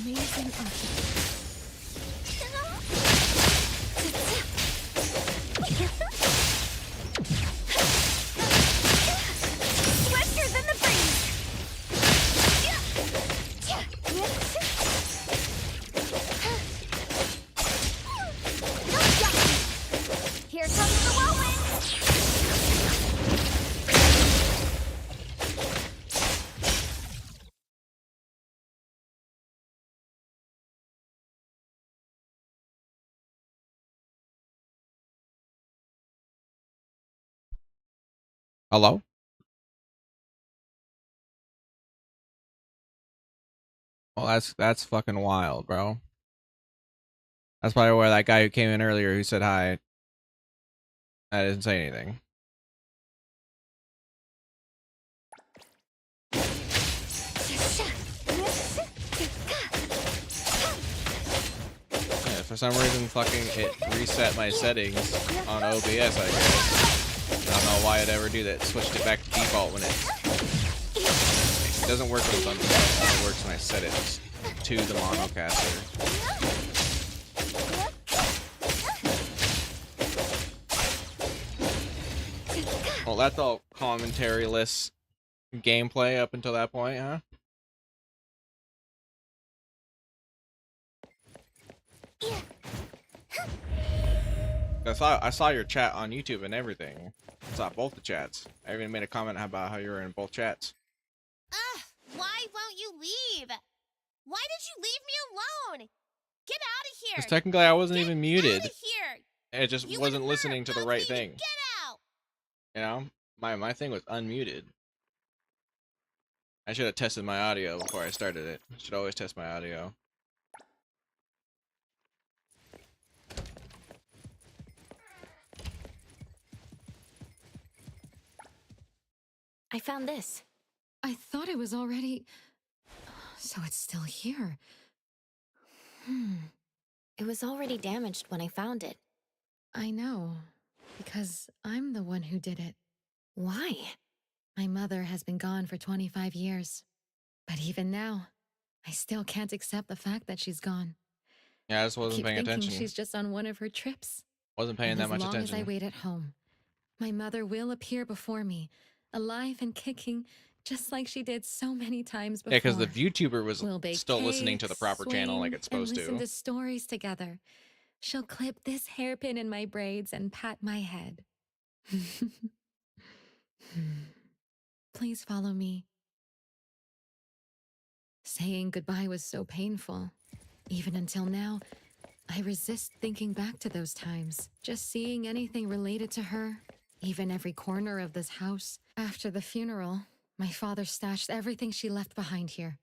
amazing artist. Swifter than the breeze! Here comes the whirlwind! Hello? Well, that's fucking wild, bro. That's probably where that guy who came in earlier who said hi. I didn't say anything. Yeah, for some reason, fucking it reset my settings on OBS, I guess. I don't know why it'd ever do that. Switched it back to default when it doesn't work when it's on default. It only works when I set it to the monocaster. Well, that's all commentary-less gameplay up until that point, huh? I saw your chat on YouTube and everything. I saw both the chats. I even made a comment about how you were in both chats. Ugh, why won't you leave? Why did you leave me alone? Get out of here! Because technically I wasn't Get even muted. Out of here! It just You wasn't and her listening to the both right need to thing. Get out! You know? My thing was unmuted. I should have tested my audio before I started it. Should always test my audio. I found this. I thought it was already... So it's still here. It was already damaged when I found it. I know, because I'm the one who did it. Why? My mother has been gone for 25 years. But even now, I still can't accept the fact that she's gone. Yeah, I just wasn't paying thinking attention. She's just on one of her trips. Wasn't paying And that much attention. As long as I wait at home, my mother will appear before me, alive and kicking, just like she did so many times before. Yeah, because the VTuber was We'll bake still listening to the cakes, proper channel like swing, it's supposed and listen to. to stories together. She'll clip this hairpin in my braids and pat my head. Please follow me. Saying goodbye was so painful. Even until now, I resist thinking back to those times. Just seeing anything related to her, even every corner of this house. After the funeral, my father stashed everything she left behind here.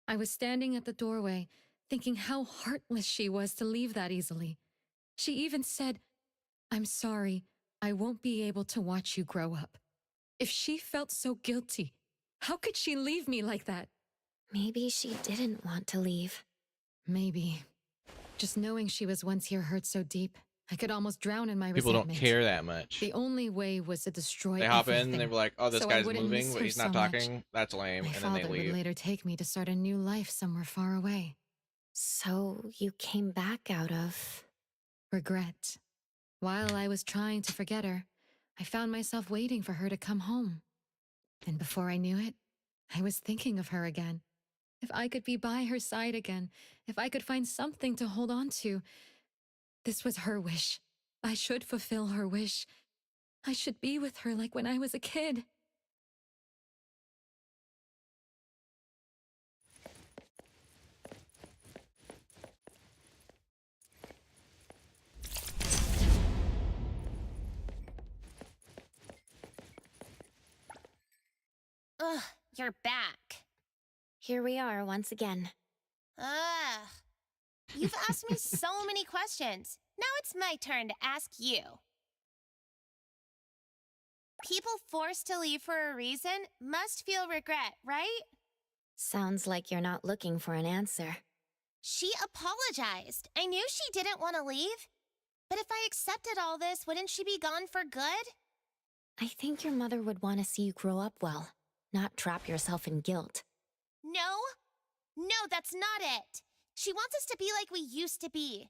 I was standing at the doorway, thinking how heartless she was to leave that easily. She even said, "I'm sorry, I won't be able to watch you grow up." If she felt so guilty, how could she leave me like that? Maybe she didn't want to leave. Maybe. Just knowing she was once here hurt so deep, I could almost drown in my People don't resentment. care that much. The only way was to destroy They hop everything. in, they were like, oh, this So I guy's wouldn't moving, miss but her he's not so much. talking. That's lame. My And then they father would leave. later take me to start a new life somewhere far away. So you came back out of... Regret. While I was trying to forget her, I found myself waiting for her to come home. And before I knew it, I was thinking of her again. If I could be by her side again, if I could find something to hold on to. This was her wish. I should fulfill her wish. I should be with her like when I was a kid. Ugh, you're back. Here we are once again. Ugh. You've asked me so many questions. Now it's my turn to ask you. People forced to leave for a reason must feel regret, right? Sounds like you're not looking for an answer. She apologized. I knew she didn't want to leave. But if I accepted all this, wouldn't she be gone for good? I think your mother would want to see you grow up well, not trap yourself in guilt. No. No, that's not it. She wants us to be like we used to be.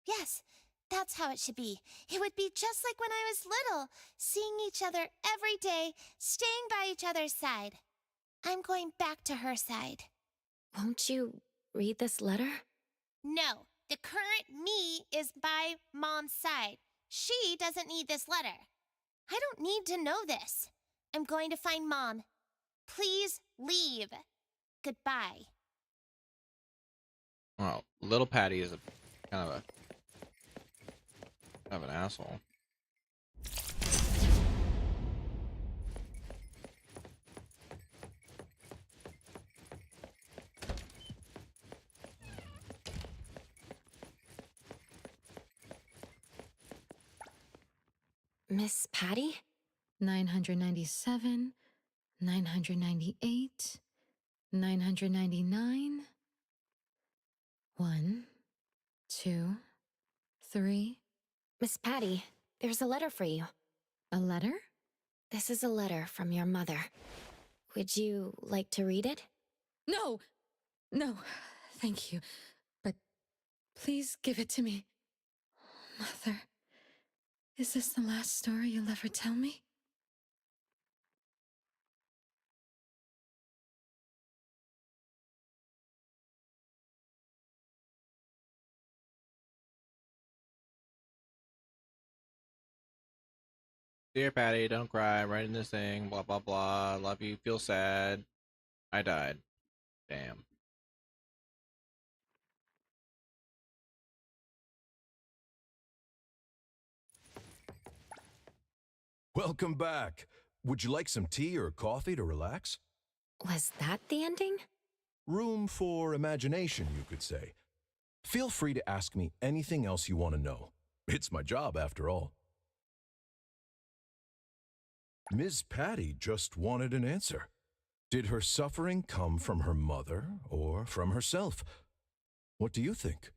Yes, that's how it should be. It would be just like when I was little, seeing each other every day, staying by each other's side. I'm going back to her side. Won't you read this letter? No, the current me is by Mom's side. She doesn't need this letter. I don't need to know this. I'm going to find Mom. Please leave. Goodbye. Well, little Patty is kind of an asshole. Miss Patty? 997, 998, 999. 1, 2, 3. Miss Patty, there's a letter for you. A letter? This is a letter from your mother. Would you like to read it? No! No, thank you. But please give it to me. Mother, is this the last story you'll ever tell me? Dear Patty, don't cry. I'm writing this thing. Blah blah blah. Love you. Feel sad. I died. Damn. Welcome back. Would you like some tea or coffee to relax? Was that the ending? Room for imagination, you could say. Feel free to ask me anything else you want to know. It's my job, after all. Ms. Patty just wanted an answer. Did her suffering come from her mother or from herself? What do you think?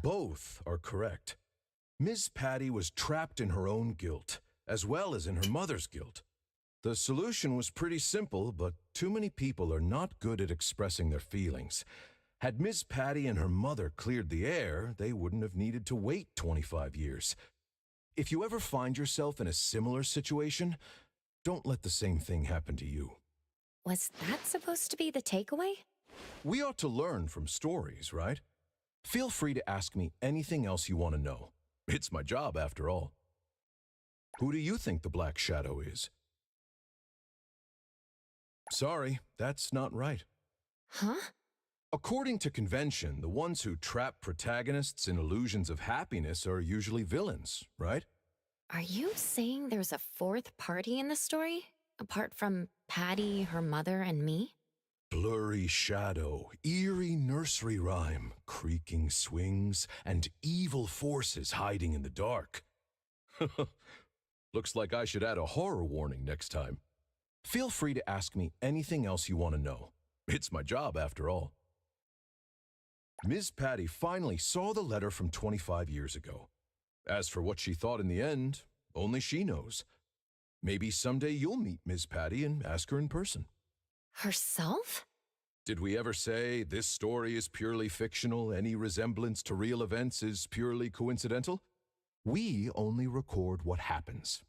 Both are correct. Ms. Patty was trapped in her own guilt, as well as in her mother's guilt. The solution was pretty simple, but too many people are not good at expressing their feelings. Had Ms. Patty and her mother cleared the air, they wouldn't have needed to wait 25 years. If you ever find yourself in a similar situation, don't let the same thing happen to you. Was that supposed to be the takeaway? We ought to learn from stories, right? Feel free to ask me anything else you want to know. It's my job, after all. Who do you think the Black Shadow is? Sorry, that's not right. Huh? According to convention, the ones who trap protagonists in illusions of happiness are usually villains, right? Are you saying there's a fourth party in the story? Apart from Patty, her mother, and me? Blurry shadow, eerie nursery rhyme, creaking swings, and evil forces hiding in the dark. Looks like I should add a horror warning next time. Feel free to ask me anything else you want to know. It's my job, after all. Ms. Patty finally saw the letter from 25 years ago. As for what she thought in the end, only she knows. Maybe someday you'll meet Ms. Patty and ask her in person. Herself? Did we ever say this story is purely fictional, any resemblance to real events is purely coincidental? We only record what happens.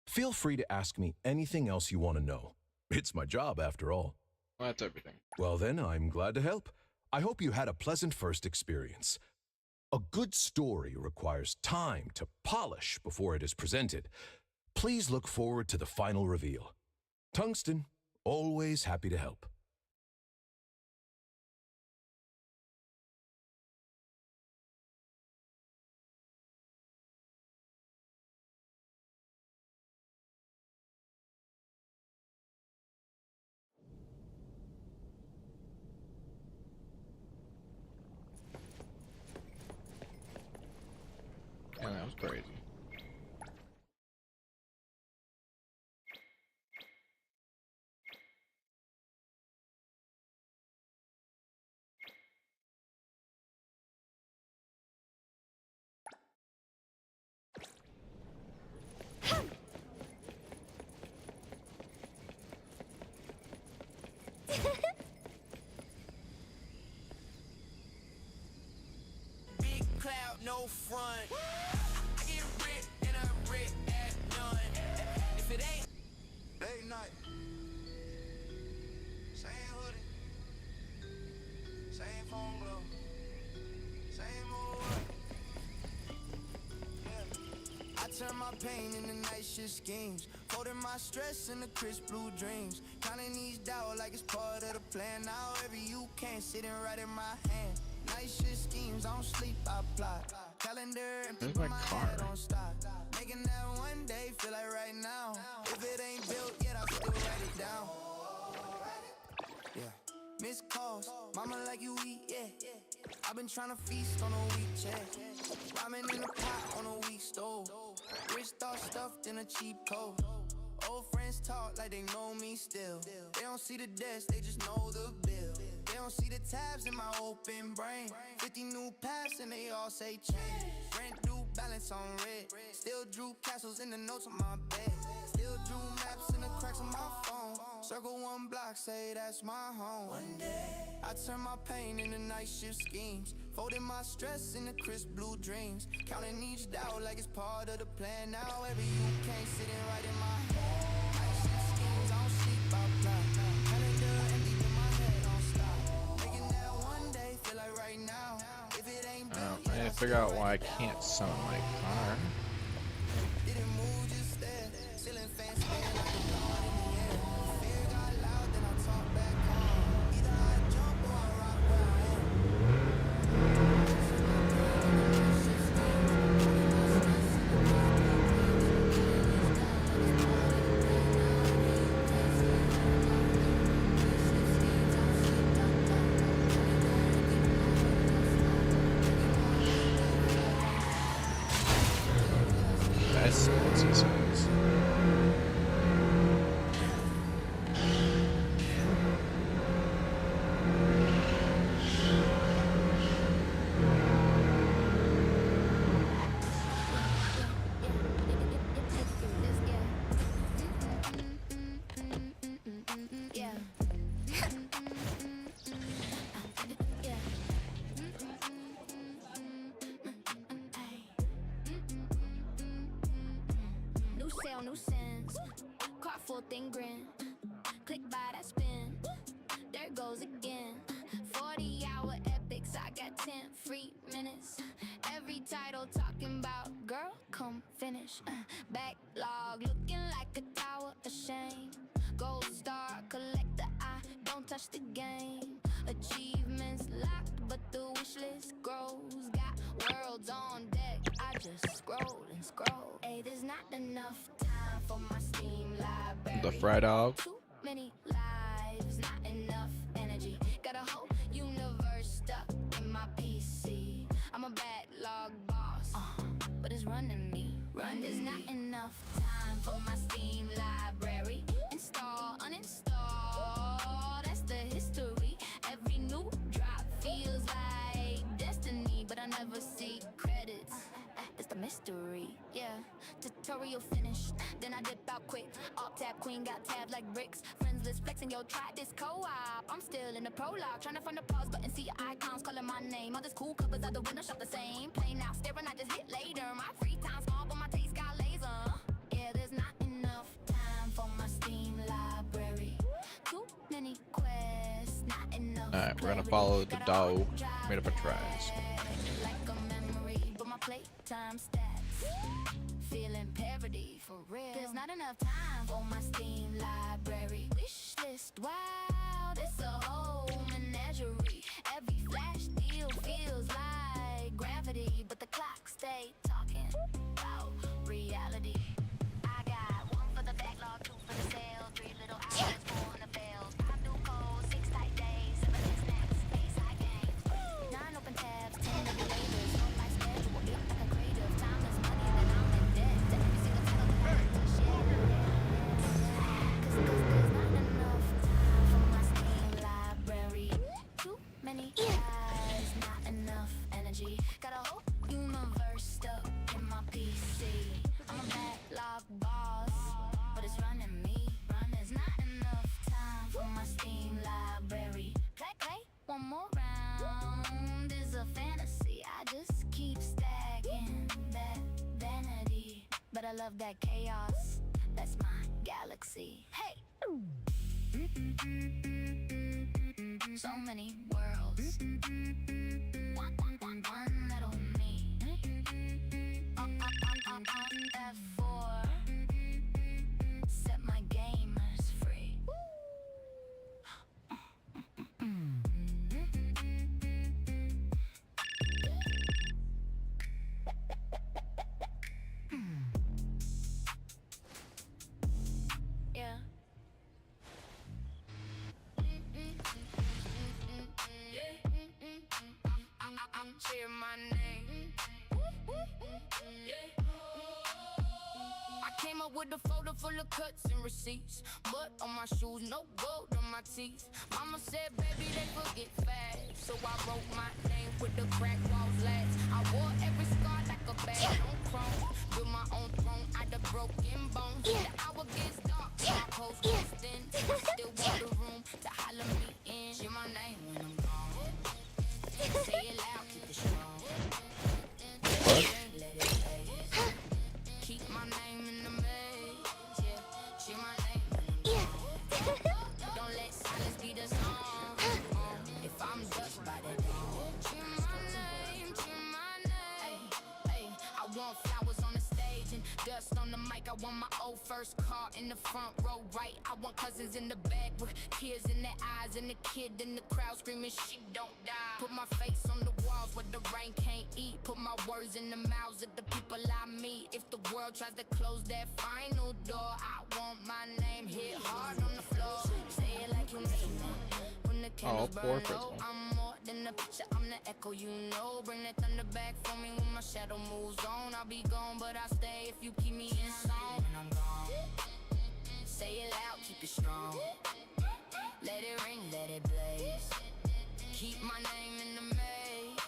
Feel free to ask me anything else you want to know. It's my job, after all. Well, that's everything. Well then, I'm glad to help. I hope you had a pleasant first experience. A good story requires time to polish before it is presented. Please look forward to the final reveal. Tungsten, always happy to help. Yeah, that was crazy. Big cloud, no front. I get rich and I'm rich at none. If it ain't late night, same hoodie, same phone glove, same old work. Yeah. I turn my pain into night shift schemes, folding my stress into crisp blue dreams, counting these dollars like it's part of the plan. Now every you can sitting right in my hand. Night shift schemes, I don't sleep, I plot. Calendar and Where's people my my car? head don't stop. Making that one day feel like right now. If it ain't built yet, I'll still write it down. Yeah. Missed calls, mama like you eat, yeah. I've been trying to feast on a weak check. Ramen in a pot on a weak stove. Rich thought stuffed in a cheap coat. Old friends talk like they know me still. They don't see the desk, they just know the bill. They don't see the tabs in my open brain. 50 new paths and they all say change. Rent due, balance on red. Still drew castles in the notes on my bed. Still drew maps in the cracks on my phone. Circle one block, say that's my home. One day I turn my pain into night shift schemes. Folding my stress into crisp blue dreams. Counting each doubt like it's part of the plan. Now every you can't sit and right in my head. Night shift schemes, I don't sleep out loud. Calendar empty, but my head don't stop. Making that one day feel like right now. If it ain't built, I need to figure out why I can't summon my car. didn't move, just there. Ceiling fan spin like a dawn in the air. Fear got loud, then I talk back home. Either I jump or I rock where I am. That's what he says. New sale, new sense. Car full thing grin. Click by that spin. There goes again. 40-hour epics. I got 10 free minutes. Every title talking about girl, come finish. Backlog looking like a tower of shame. Gold star collector. I don't touch the game. Achievements locked, but the wish list grows. Got worlds on deck. I just scroll and scroll. Hey, there's not enough time for my Steam library. The fry dog. Too many lives, not enough energy. Got a whole universe stuck in my PC. I'm a backlog boss, but it's running me. There's not enough time for my Steam library. Install, uninstall, that's the history. Every new drop feels like destiny, but I never see credits. It's the mystery, yeah. Tutorial finished, then I dip out quick. Alt tab queen got tabbed like bricks. Friends list flexing, yo, try this co-op. I'm still in the prologue, trying to find the pause button, see your icons calling my name. All this cool covers out the window shop the same. Play now, staring, I just hit later. My free time small, but my taste got laser. Yeah, there's not enough time for my Steam library. Too many quests, not enough. Alright, we're gonna follow the dog made up of trash. Like a memory, but my playtime stats feeling parody for real. There's not enough time for my Steam library. Wish list, wow, it's a whole menagerie. Every flash deal feels like gravity, but the clock stay talking about reality. I got one for the backlog, two for the sale, three little hours, four on the bells, 5 new codes, 6 tight days, 7 late snacks, 8 side games, 9 open tabs, 10 of the labors, no life schedule, built like a creative, time is money, then I'm in debt. Every single title that I have to share. Cause there's not enough time for my Steam library. Too many eyes, not enough energy. Got a whole universe stuck in my PC. I'm a backlog boss, but it's running me. There's not enough time for my Steam library. Play one more round is a fantasy. I just keep stacking that vanity, but I love that chaos. That's my galaxy. Hey. So many worlds. One little me. F4. Set my gamers free. Yeah. hear my name. I came up with a folder full of cuts and receipts, but on my shoes, no gold on my teeth. Mama said, baby, they forget fast, so I wrote my name with the crack walls last. I wore every scar like a badge on chrome, built my own throne out of broken bones. The hour gets dark, my post goes thin. Still want the room to holler me in. Hear my name when I'm gone. Say it loud, keep it strong. Let it play. Keep my name in the maze. Yeah, hear my name when I'm gone. Don't let silence be the song. If I'm judged by the dawn, hear my name, hear my name. Hey, I want flowers on the stage and dust on the mic. I want my old first car in the front row right. I want cousins in the back with tears in their eyes and the kid in the crowd screaming she don't die. Put my face on the walls where the rain can't eat. Put my words in the mouths of the people I meet. If the world tries to close that final door, I want my name hit hard on the floor. Say it like you mean it. When the candles burn low, I'm more than a picture, I'm the echo, you know. Bring that thunder back for me when my shadow moves on. I'll be gone, but I'll stay if you keep me in song. When I'm gone, say it loud, keep it strong. Let it ring, let it blaze. Keep my name in the maze.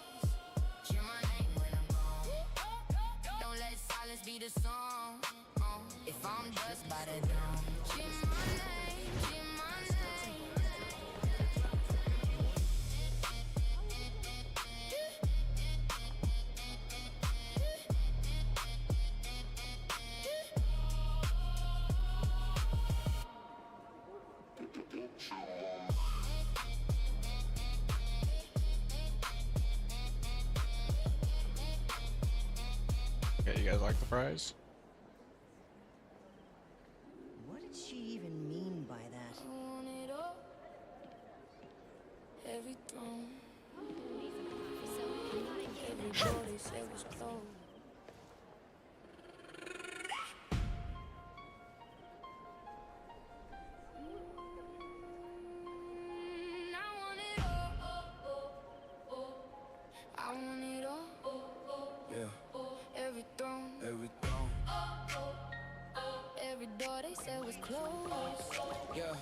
Hear my name when I'm gone. Don't let silence be the song. If I'm dust by the dawn, hear my name, hear my name. Okay, you guys like the fries? What did she even mean by that? I want it all. Every throne. Every door they said was closed. I want it all. I want it all. Yeah. Every throne. Every throne. Every door they said was closed. Yeah,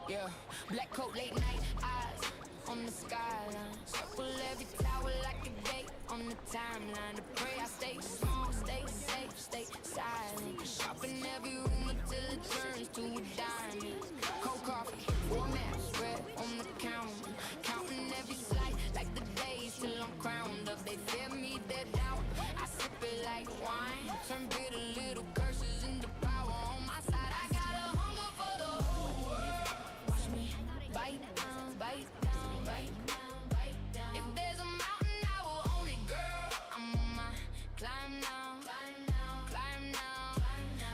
yeah. Black coat, late night eyes on the skyline. Circle every tower like a date on the timeline. To pray I stay small, stay safe, stay silent. Shopping every room until it turns to a diamond. Cold coffee, four maps, spread on the counter. Counting every slice like the days till I'm crowned up. They fear me, they're down. I sip it like wine. Turn bitter little curses into power on my side. I got a hunger for the whole world. Watch me bite down, bite down, bite down, bite down. If there's a mountain, I will own it, girl. I'm on my climb now, climb now, climb now.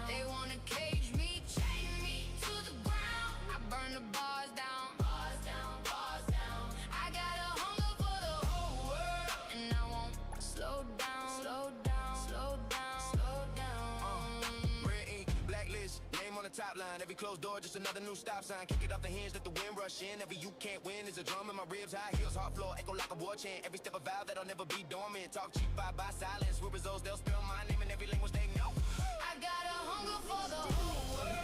They wanna cage me, chain me to the ground. I burn the bars down, bars down, bars down. I got a hunger for the whole world, and I won't slow down, slow down, slow down, slow down. Red ink, blacklist, name on the top line. Every closed door, just another new stop sign. Kick it off the hinge, let the wind rush in. Every you can't win is a drum in my ribs. High heels, hard floor, echo like a war chant. Every step a vow that'll never be dormant. Talk cheap, by silence. With results, they'll spell my name in every language they know. I got a hunger for the whole world.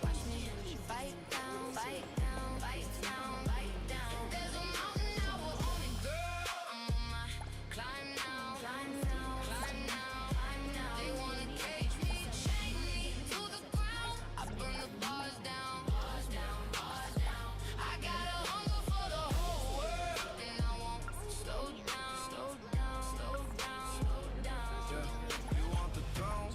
Watch me fight down, fight down, fight down, fight down. If there's a mountain, I will own it, girl. I'm on my climb now, climb now, climb now, climb now. They wanna cage me, chain me to the ground. I burn the bars down, bars down, bars down. I got a hunger for the whole world, and I won't slow down, slow down, slow down, slow down. You want the throne,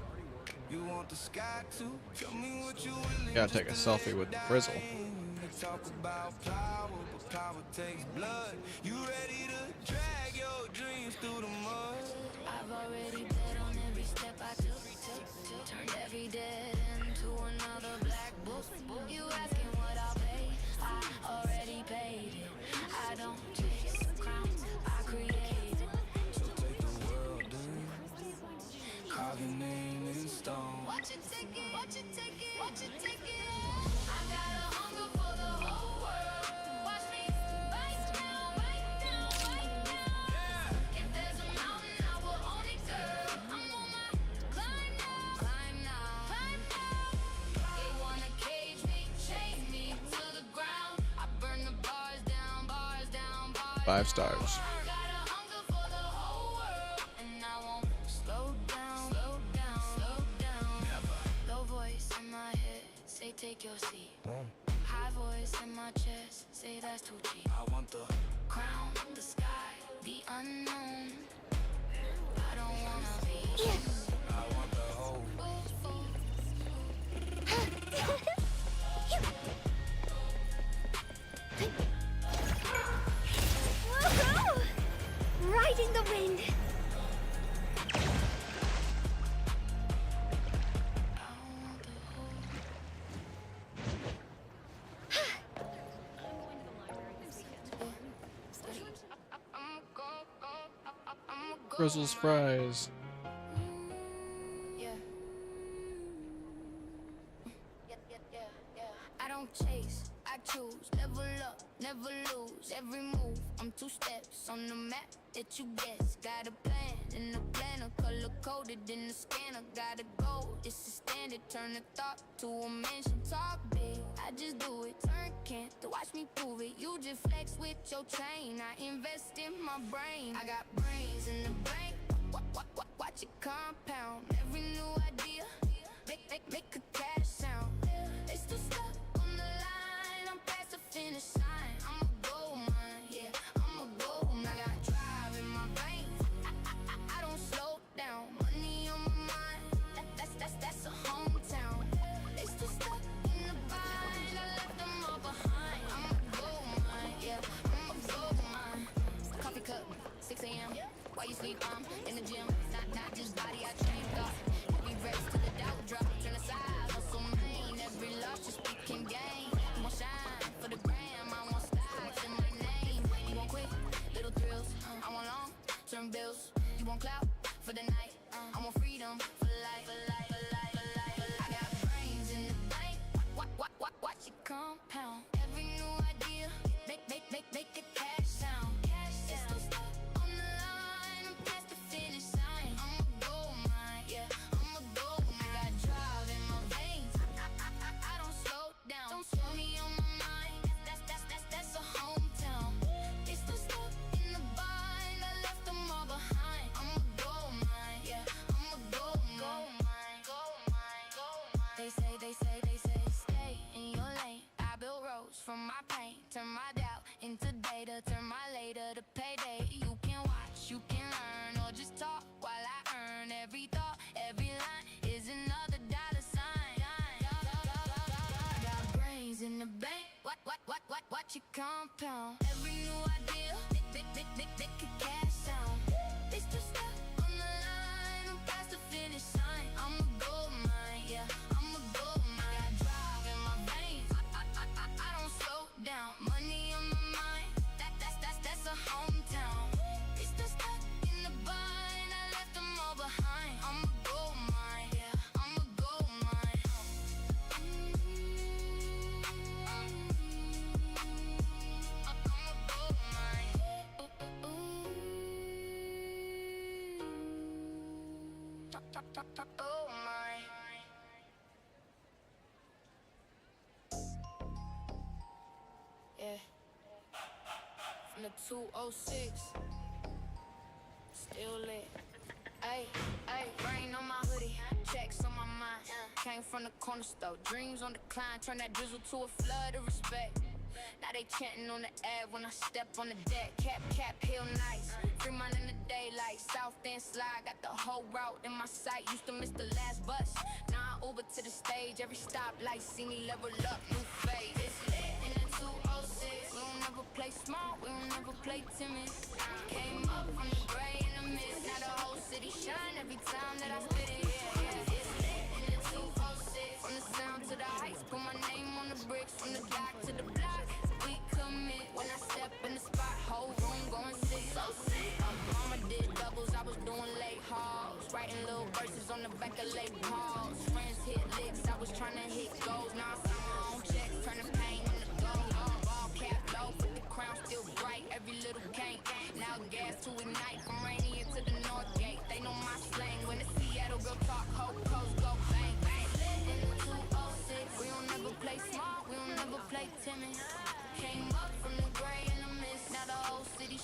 you want the sky too. Tell me what you willing. Gotta take a selfie with the frizzle. They talk about power, but power takes blood. You ready to drag your dreams through the mud? I've already bet on every step I took. Turned every dead into another black book. You asking what I'll pay? I already paid it. I don't chase crowns, I create it. So take the world in, carve your name in stone. Watch it take it, watch it take it, watch it take it. I got a hunger for the whole world. Watch me bite down, bite down, bite down. If there's a 5 stars. Take your seat. High voice in my chest, say that's too cheap. I want the crown, the sky, the unknown. I don't wanna be. I want the whole. Riding the wind. Brussels fries. I don't chase, I choose. Level up, never lose. Every move, I'm 2 steps on the map that you guess. Got a plan in the planner, color coded in the scanner. Gotta go, it's a standard. Turn a thought to a mansion. Talk big, I just do it. Turn can't to watch me prove it. You just flex with your chain. I invest in my brain. I got brains in the bank. Watch it compound. Every new idea, make a cash sound. They still stuck on the line. I'm past the finish line. I'm a gold mine, yeah. I'm a gold mine. I got drive in my veins. I don't slow down. Money on my mind. That's a hometown. They still stuck in the bind. I left them all behind. I'm a gold mine, yeah. I'm a gold mine. Coffee cup, 6 a.m. While you sleep, I'm in the gym. Not just body, I train thought. Every race to the doubt drop. Turn aside, hustle main. Every loss, just speaking game. You want shine for the gram. I want stocks in my name. You want quick, little thrills. I want long term bills. You want clout for the night. I want freedom for life. I got brains in the bank. Watch it compound. Every new idea, make a cash sound. It's still stuck on the line. I'm past the finish line. I'm a gold mine, yeah. I'm a gold mine. I got drive in my veins. I don't slow down. Don't slow me on my mind. That's a hometown. They still stuck in the bind. I left them all behind. I'm a gold mine, yeah. I'm a gold mine. Gold mine. They say, stay in your lane. I built roads from my pain. Turn my doubt into data. Turn my later to payday. You can watch, you can learn, or just talk while I earn. Every thought, every line is another dollar sign. I got brains in the bank. Watch it compound. Every new idea, make a cash sound. They still stuck on the line. I'm past the finish line. I'm a gold mine, yeah. I'm a gold mine. I got drive in my veins. I don't slow down. Money on my mind. That's a hometown. They still stuck in the bind. I left them all behind. I'm a gold mine, yeah. I'm a gold mine. I'm a gold mine. Gold mine. Yeah. From the 206, still lit. Ay, rain on my hoodie, checks on my mind. Came from the corner store, dreams on decline. Turn that drizzle to a flood of respect. Now they chanting on the ad when I step on the deck. Cap, hill nice. Free mind in the daylight. South End slide, got the whole route in my sight. Used to miss the last bus. Now I Uber to the stage. Every stoplight see me level up, new phase. It's lit in the 206. We don't never play smart, we don't never play timid. Came up from the gray and the mist. Now the whole city shine every time that I spit it. Yeah. It's lit in the 206. From the sound to the heights, put my name on the bricks. From the dock to the block, we commit. When I step in the spot, whole room going sick. So sick. Mama did doubles, I was doing late hauls. Writing little verses on the back of late calls. Friends hit licks, I was trying to hit goals. Now I sign my own checks, turn the pain into gold. Ball cap low, but the crown still bright. Every little can't. Now gas to ignite from Rainier to the North Gate. They know my slang. When the Seattle girl talk, whole coast go bang. In the 206, we don't never play smart, we don't never play timid. Came up from the gray and the mist. Now the whole city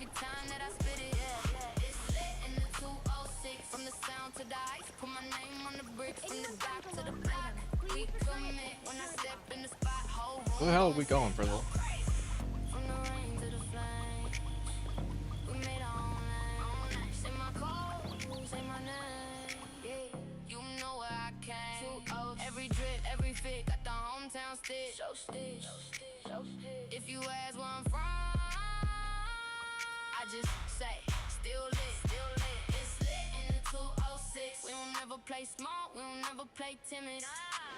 every time that I spit it. Yeah, it's lit in the 206. From the sound to the ice, put my name on the bricks. From the dock to the block, we commit. When I step in the spot, whole room. Where the hell are we going, Frizzle? From the rain to the flame, we made our own lane. Say my code, say my name. Yeah, you know where I came. 2-0, every drip, every fit, got the hometown stick. Show stitch, if you ask where I'm from, I just say, still lit, it's lit in the 206. We don't never play small, we don't never play timid.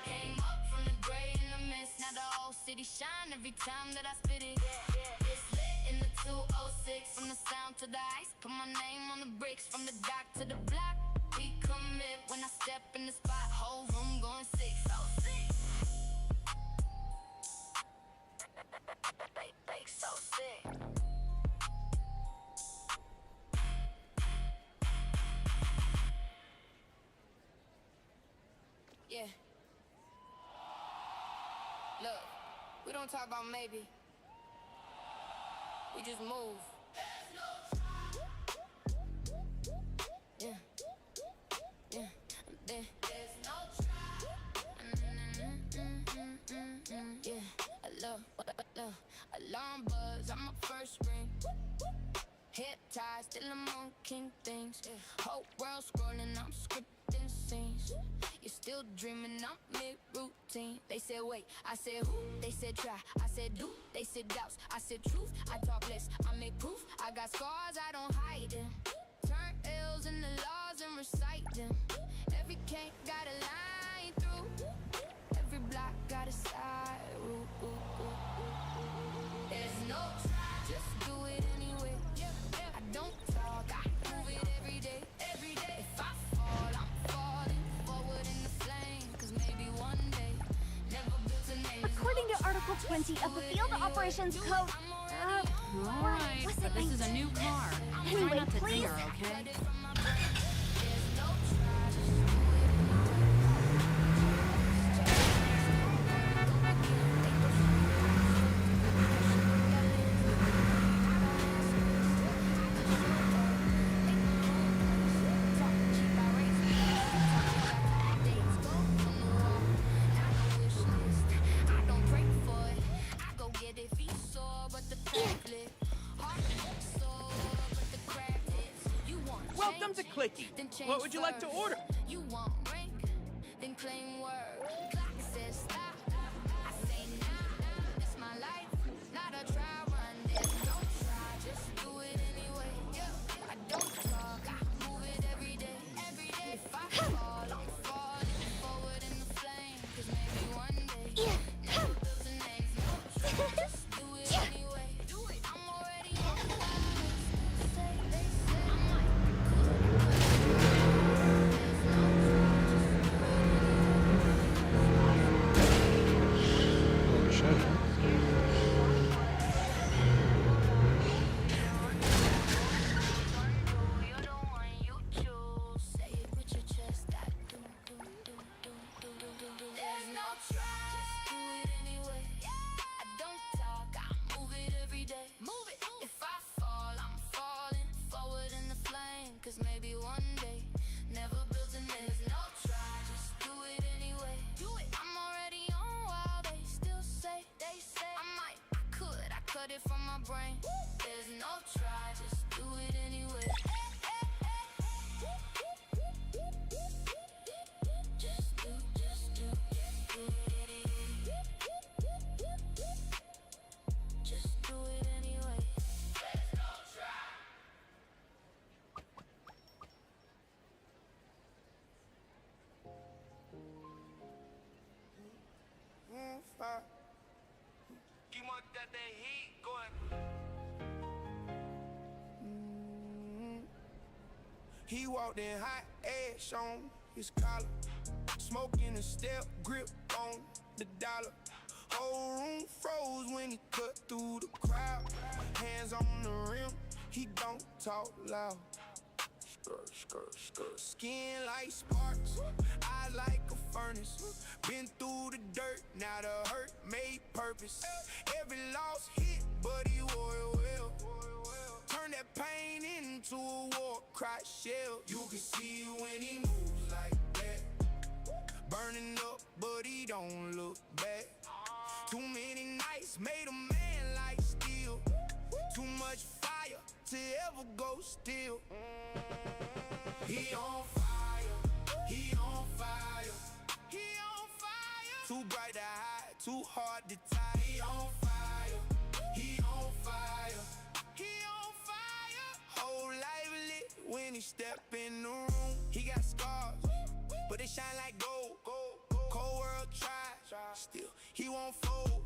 Came up from the gray in the mist, now the whole city shine every time that I spit it. It's lit in the 206. From the sound to the ice, put my name on the bricks. From the dock to the block, we commit. When I step in the spot, whole room going 6. They so sick. Yeah. Look, we don't talk about maybe. We just move. Yeah. Yeah. There's no try. Yeah. I love. Alarm buzz, I'm a first ring. Hip ties, still I'm on king things. Whole world scrolling, I'm scripting scenes. You're still dreaming, I'm mid-routine. They said wait, I said who? They said try, I said do. They said doubts, I said truth. I talk less, I make proof. I got scars, I don't hide them. Turn L's in the laws and recite them. Every cake got a line through. Every block got a side route. There's no try, just do it anyway. I don't talk, I move it every day. If I fall, I'm falling forward in the flame. Cause maybe one day, never built a name. According to Article 20 of the Field Operations Code... Alright, but this is a new car. Try Anyway, not to please. ding her, okay? Welcome to Clicky. What would you like to order? You want rank, then claim word. Clock says stop, I say nah. It's my life, not a try run. There's no try, just do it anyway. Yeah, I don't talk, I move it every day. If I fall, I'm falling forward in the flame. Cause maybe one day, never built a name. No try, just do it anyway. I'm already on the line. They say I'm like. Holy shit. Cause maybe one day, never built a name. There's no try, just do it anyway. I'm already on while they still say, I cut it from my brain. There's no try, just do it anyway. Just do it. Just do it anyway. There's no try. Keep on that heat going. He walked in hot ash on his collar, smoking a step grip on the dollar. Whole room froze when he cut through the crowd. Hands on the rim, he don't talk loud. Skin like sparks, eyes like a furnace. Been through the dirt, now the hurt made purpose. Every loss hit, but he wore it well. Turn that cry shell. You can see it when he moves like that. Burning up, but he don't look back. Too many nights made a man like steel. Too much fire to ever go still. He on fire, he on fire, he on fire. Too bright to hide, too hard to tie. He on fire, he on fire, he on fire. Whole life lit when he step in the room. He got scars, but they shine like gold. Cold world try, still he won't fold.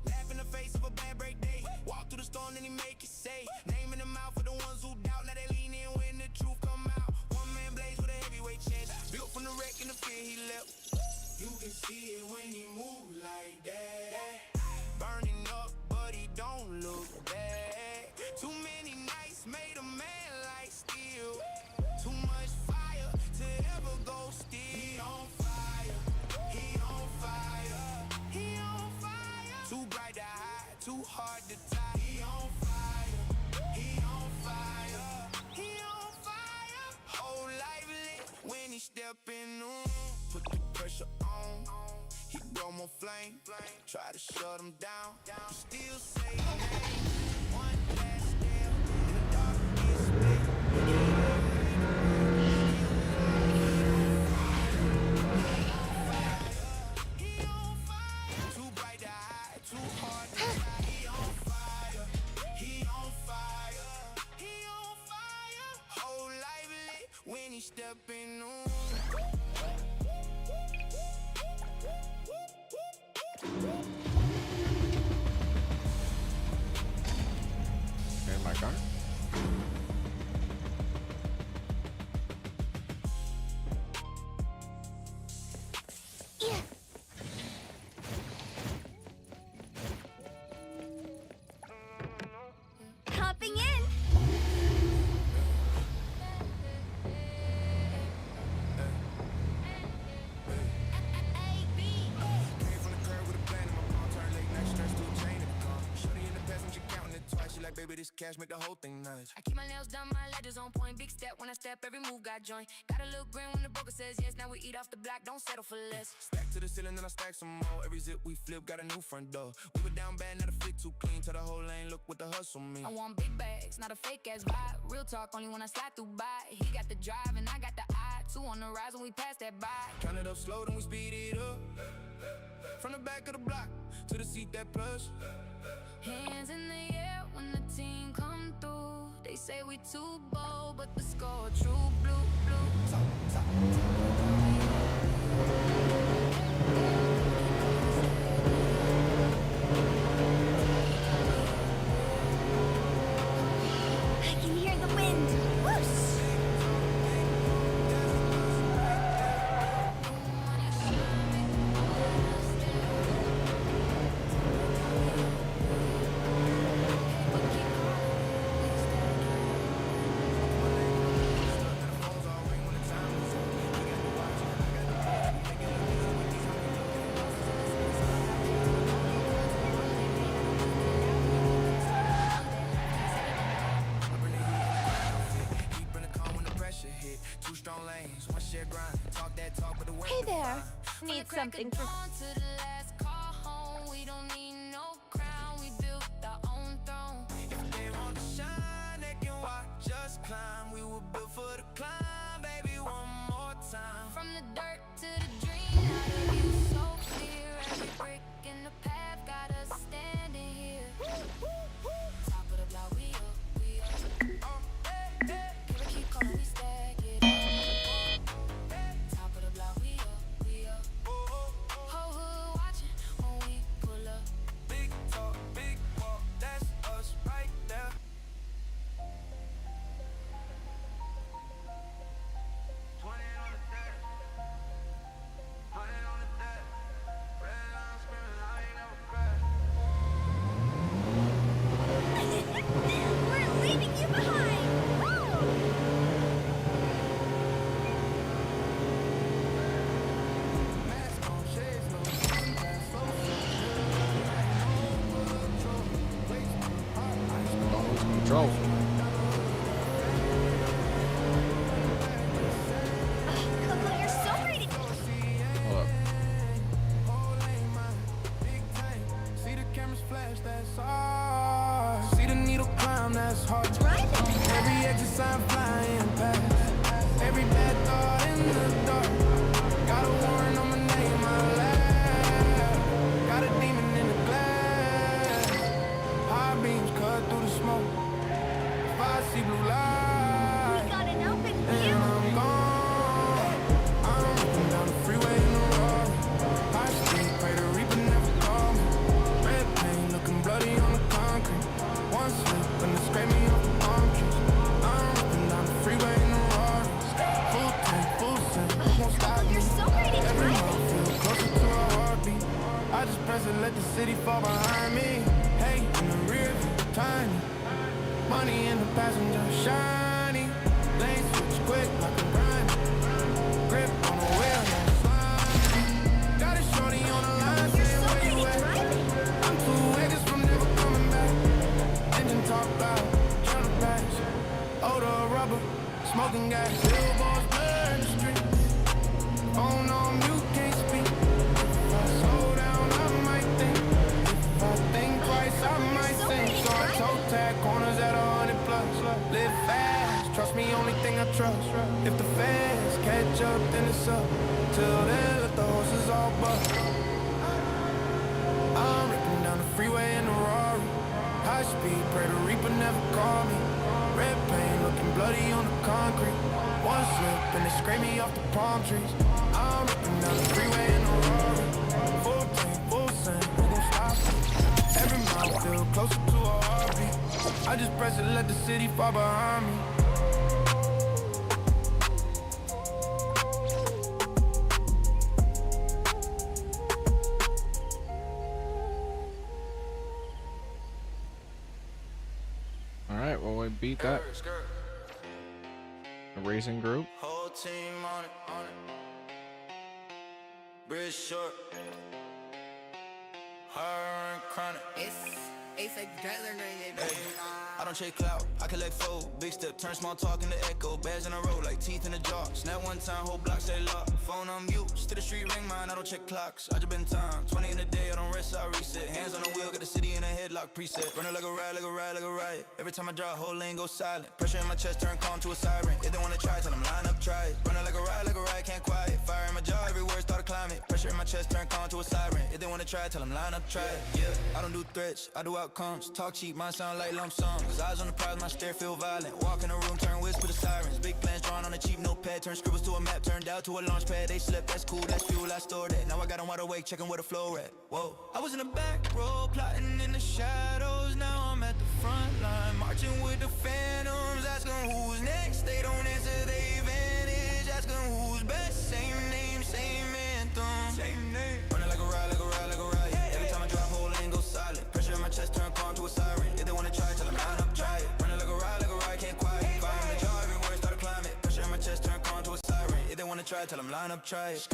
Laugh in the face of a bad break day. Walk through the storm, then he make it say. Name in the mouth for the ones who doubt. Let they lean in when the truth come out. One man blaze with a heavyweight chest. Built from the wreck and the fear he left. You can see it when he move like that. Burning up, but he don't look back. Too many nights made a man like steel. Too much fire to ever go still. He on fire, he on fire, he on fire. Too bright to hide, too hard to tie. He on fire, he on fire, he on fire. Whole life lit when he step in the room. Put the pressure on, he blow more flame. Try to shut him down, still say your name. One last step in the darkest place. He on fire, too bright to hide, too hard to hide. He on fire, he on fire, he on fire. Whole life lit when he step in the room. In my car? Hopping in. Came from the curb with a plan in my palm, turned late night stress to a chain in the car. Shorty in the passenger counting it twice. She like, baby, this cash make the whole thing nice. I keep my nails done, my ledgers on point. Big step when I step, every move got joint. Got a little grin when the broker says yes. Now we eat off the block, don't settle for less. Stack to the ceiling, then I stack some more. Every zip we flip got a new front door. We were down bad, now the fit too clean. Tell the whole lane, look what the hustle mean. I want big bags, not a fake ass vibe. Real talk, only when I slide through by. He got the drive and I got the eye. Two on the rise when we pass that by. Count it up slow, then we speed it up. From the back of the block to the seat that plush. Hands in the air when the team come through. They say we too bold, but the score true. Blue, blue. Top, top, I can hear the wind. Whoosh! Hey there. Need something for... To the last call home. We don't need no crown. We built our own throne. If they want to shine, they can watch us climb. We were built for the climb, baby, one more time. From the dirt to the dream, now the view so clear. Every brick in the path got us standing here. Top of the block, we up, we up. Oh, hey, hey. Can we keep calling, we stack it up. Top of the block, we up, we up. Whole hood watching when we pull up. Big talk, big walk, that's us right there. We're leaving you behind. Mask on, shades low, that's so Don't lose control. see blue light. We got an open And view. I'm gone. I'm ripping down the freeway in the Rari. High speed, pray the Reaper never call me. Red paint looking bloody on the concrete. One slip and they scrape me off the palm trees. I'm ripping down the freeway in the Rari. Full tank, full send, won't stop me. You're so great at Every driving. mile feel closer to a heartbeat. I just press it, let the city fall behind me. Hey, in the rear view, tiny. Money in the passenger, shiny. Lane switch quick like a grind. Grip on the wheel, no slide. Got a shorty on the line, saying where you at? I'm 2 acres from never coming back. Engine talk loud, trying to pass. Odor of rubber, smoking gas. Billboards blur in the streets. Phone on mute, can't speak. If I slow down, I might think. If I think twice, I might sink. So I toe tag corners at 100 plus. Live fast, trust me, only thing I trust. If the fans catch up, then it's up. Till then, let the horses all buck. I'm ripping down the freeway in a Rari. High speed, pray the Reaper never call me. Red paint looking bloody on the concrete. One slip and they scrape me off the palm trees. I'm ripping down the freeway in a Rari. Full tank, full send, who gon' stop me? Every mile feel closer to a heartbeat. I just press it, let the city fall behind me. All right, well, we beat that. A racing group. Whole team on it, on it. Bridge short. Hard and chronic. I don't chase clout, I collect fold. Big step, turn small talk into echo. Bags in a row like teeth in a jar. Snap one time, whole block stay locked. Phone on mute, to the street ring mine. I don't check clocks, I just been time. 20 in a day, I don't rest, I reset. Hands on the wheel, got the city in a headlock preset. Running like a ride, like a ride, like a riot. Every time I drive, whole lane go silent. Pressure in my chest, turn calm to a siren. If they wanna try, tell them line up, try it. Running like a ride, can't quiet. Fire in my jaw, every word start a climate. Pressure in my chest, turn calm to a siren. If they wanna try, tell them line up, try it. Yeah, I don't do threats, I do outcomes. Talk cheap, mine sound like lump sums. Eyes on the prize, my stare feel violent. Walk in the room, turn whisper to sirens. Big plans drawn on a cheap notepad. Turn scribbles to a map, turned out to a launch pad. They slept, that's cool, that's fuel, I store that. Now I got them wide awake, checking where the flow at. Whoa. I was in the back row, plotting in the shadows. Now I'm at the front line, marching with the phantoms. Asking who's next, they don't answer, they vanish. Asking who's best, same name, same anthem. Same name. Running like a ride, like a ride, like a ride. Every time I drop, whole lane go silent. Pressure in my chest, turn calm to a siren. If they wanna try, tell them line up, try it. Running like a ride, can't quiet. Fire in the jaw, every word start a climate. Pressure in my chest, turn calm to a siren. If they wanna try, tell them line up, try it.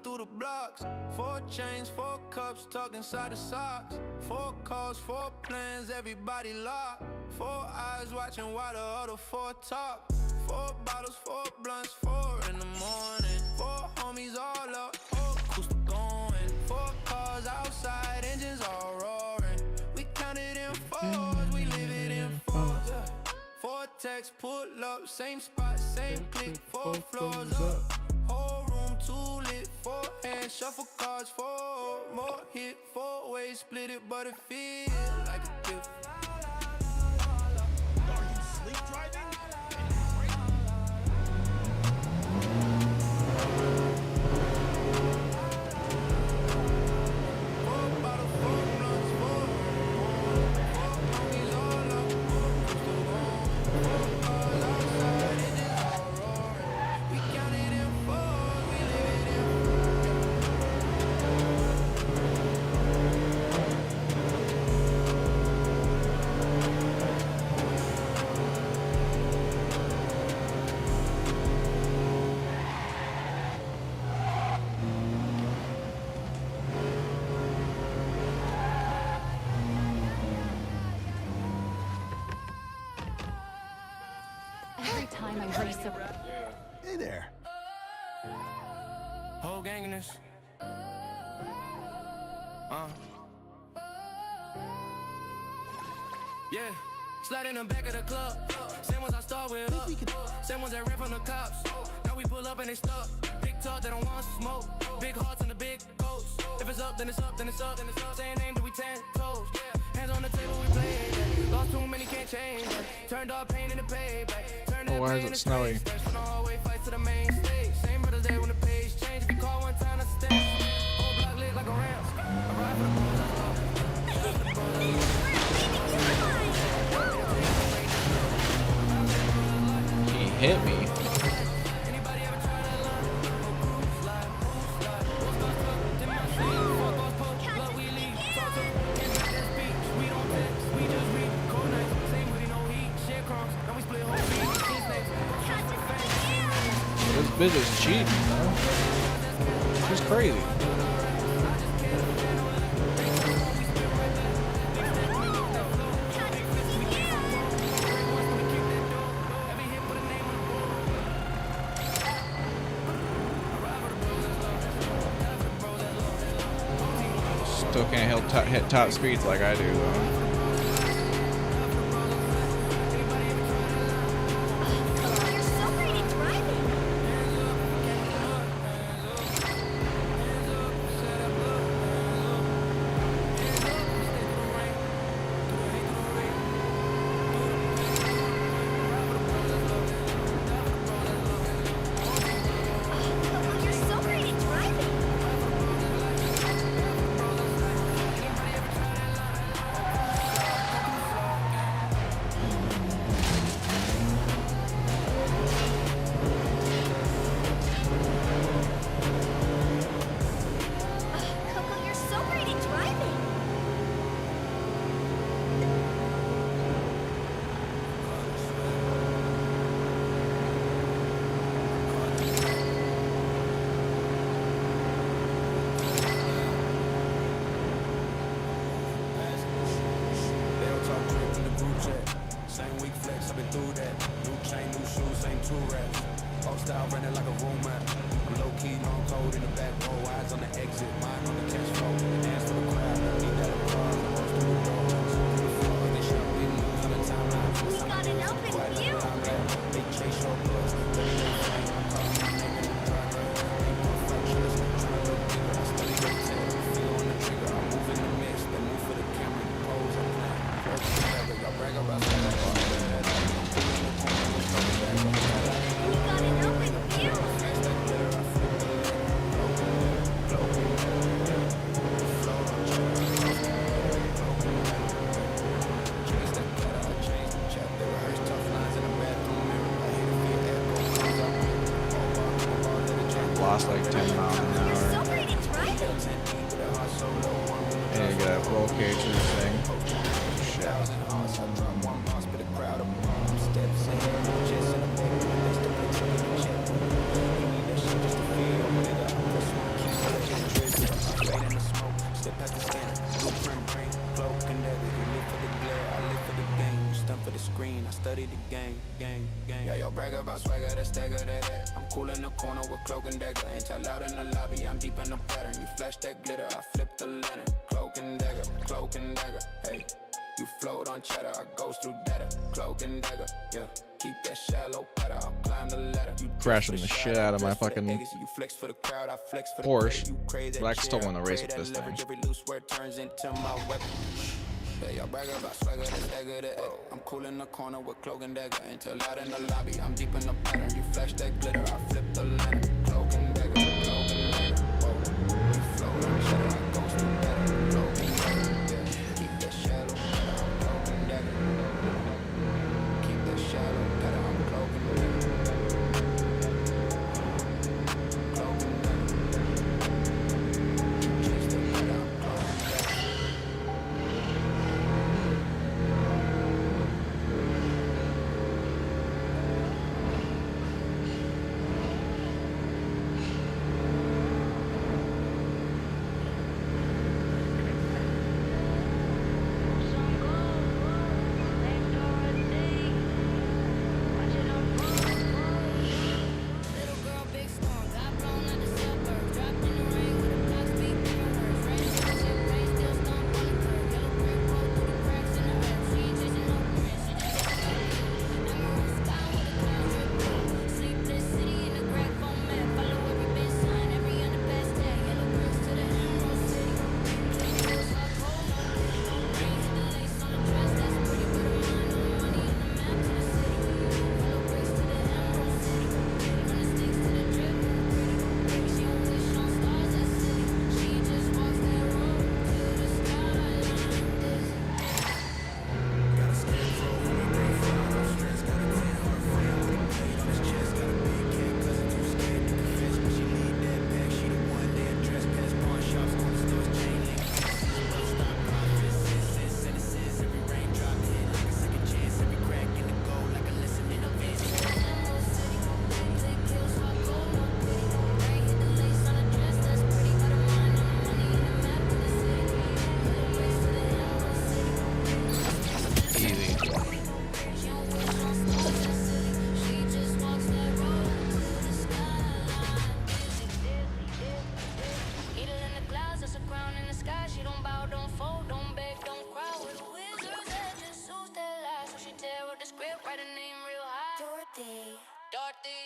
Through the blocks, 4 chains, 4 cups, tucked inside the socks. 4 calls, 4 plans, everybody locked. 4 eyes watching while the other 4 talk. 4 bottles, 4 blunts, 4 in the morning. 4 homies all up, 4 coaster going. 4 cars outside, engines all roaring. We counted in 4s, we live it in 4s. 4 texts, pull up, same spot, same click, 4 floors up. Whole room too lit, 4 hands, shuffle cards, 4 more hit, 4 ways, split it, but it feels like a gift. Are you sleep driving? Every time I race a... Hey there. Whole gang in this. Yeah. Slide in the back of the club. Same ones I start with up. Same ones that ran from the cops. Now we pull up and they stuck. Big talk, they don't want smoke. Big hearts and the big coats. If it's up, then it's up, then it's up, then it's up. Saying name, do we 10 toes? Hands on the table, we play. Lost too many, can't change. Turned off pain in the payback. Turn that why is it snowy? From the hallway, fight to the main stage. Same brothers there when the page changed. If you call one time, that's a step. Whole block lit like a ramp. I ride for the He hit me. This bitch is cheating, bro. She's crazy. Still can't hit top speeds like I do, though. Lost like 10 miles an hour. And you gotta roll cage through this thing. Shit. Study the game. Yeah, yo, brag about swagger, that stagger, that. I'm cool in the corner with cloak and dagger. Ain't tell out in the lobby, I'm deep in the pattern. You flash that glitter, I flip the lantern. Cloak and dagger, hey. You float on cheddar, I goes through data. Cloak and dagger, yeah. Keep that shallow patter, I'll climb the ladder. Crashing the shit out of my fucking Porsche, but I still want to race with this thing. Yeah, y'all brag about swagger, that stagger, that. I'm cool in the corner with cloak and dagger. Ain't tell out in the lobby, I'm deep in the pattern. You flash that glitter, I flip the lantern. Cloak and dagger, whoa. You float on cheddar, I goes through better. Cloak and dagger, yeah. Keep that shadow better, I'm cloak and dagger. Keep that shadow better, I'm cloak and dagger. Cloak and dagger. Chase the better, I'm cloak and dagger.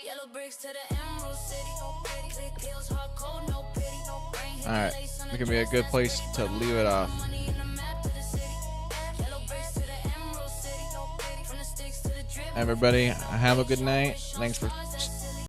Yellow bricks to the Emerald City. Click hills, hard cold, no pity. All right, it could be a good place to leave it off. Everybody, have a good night. Thanks for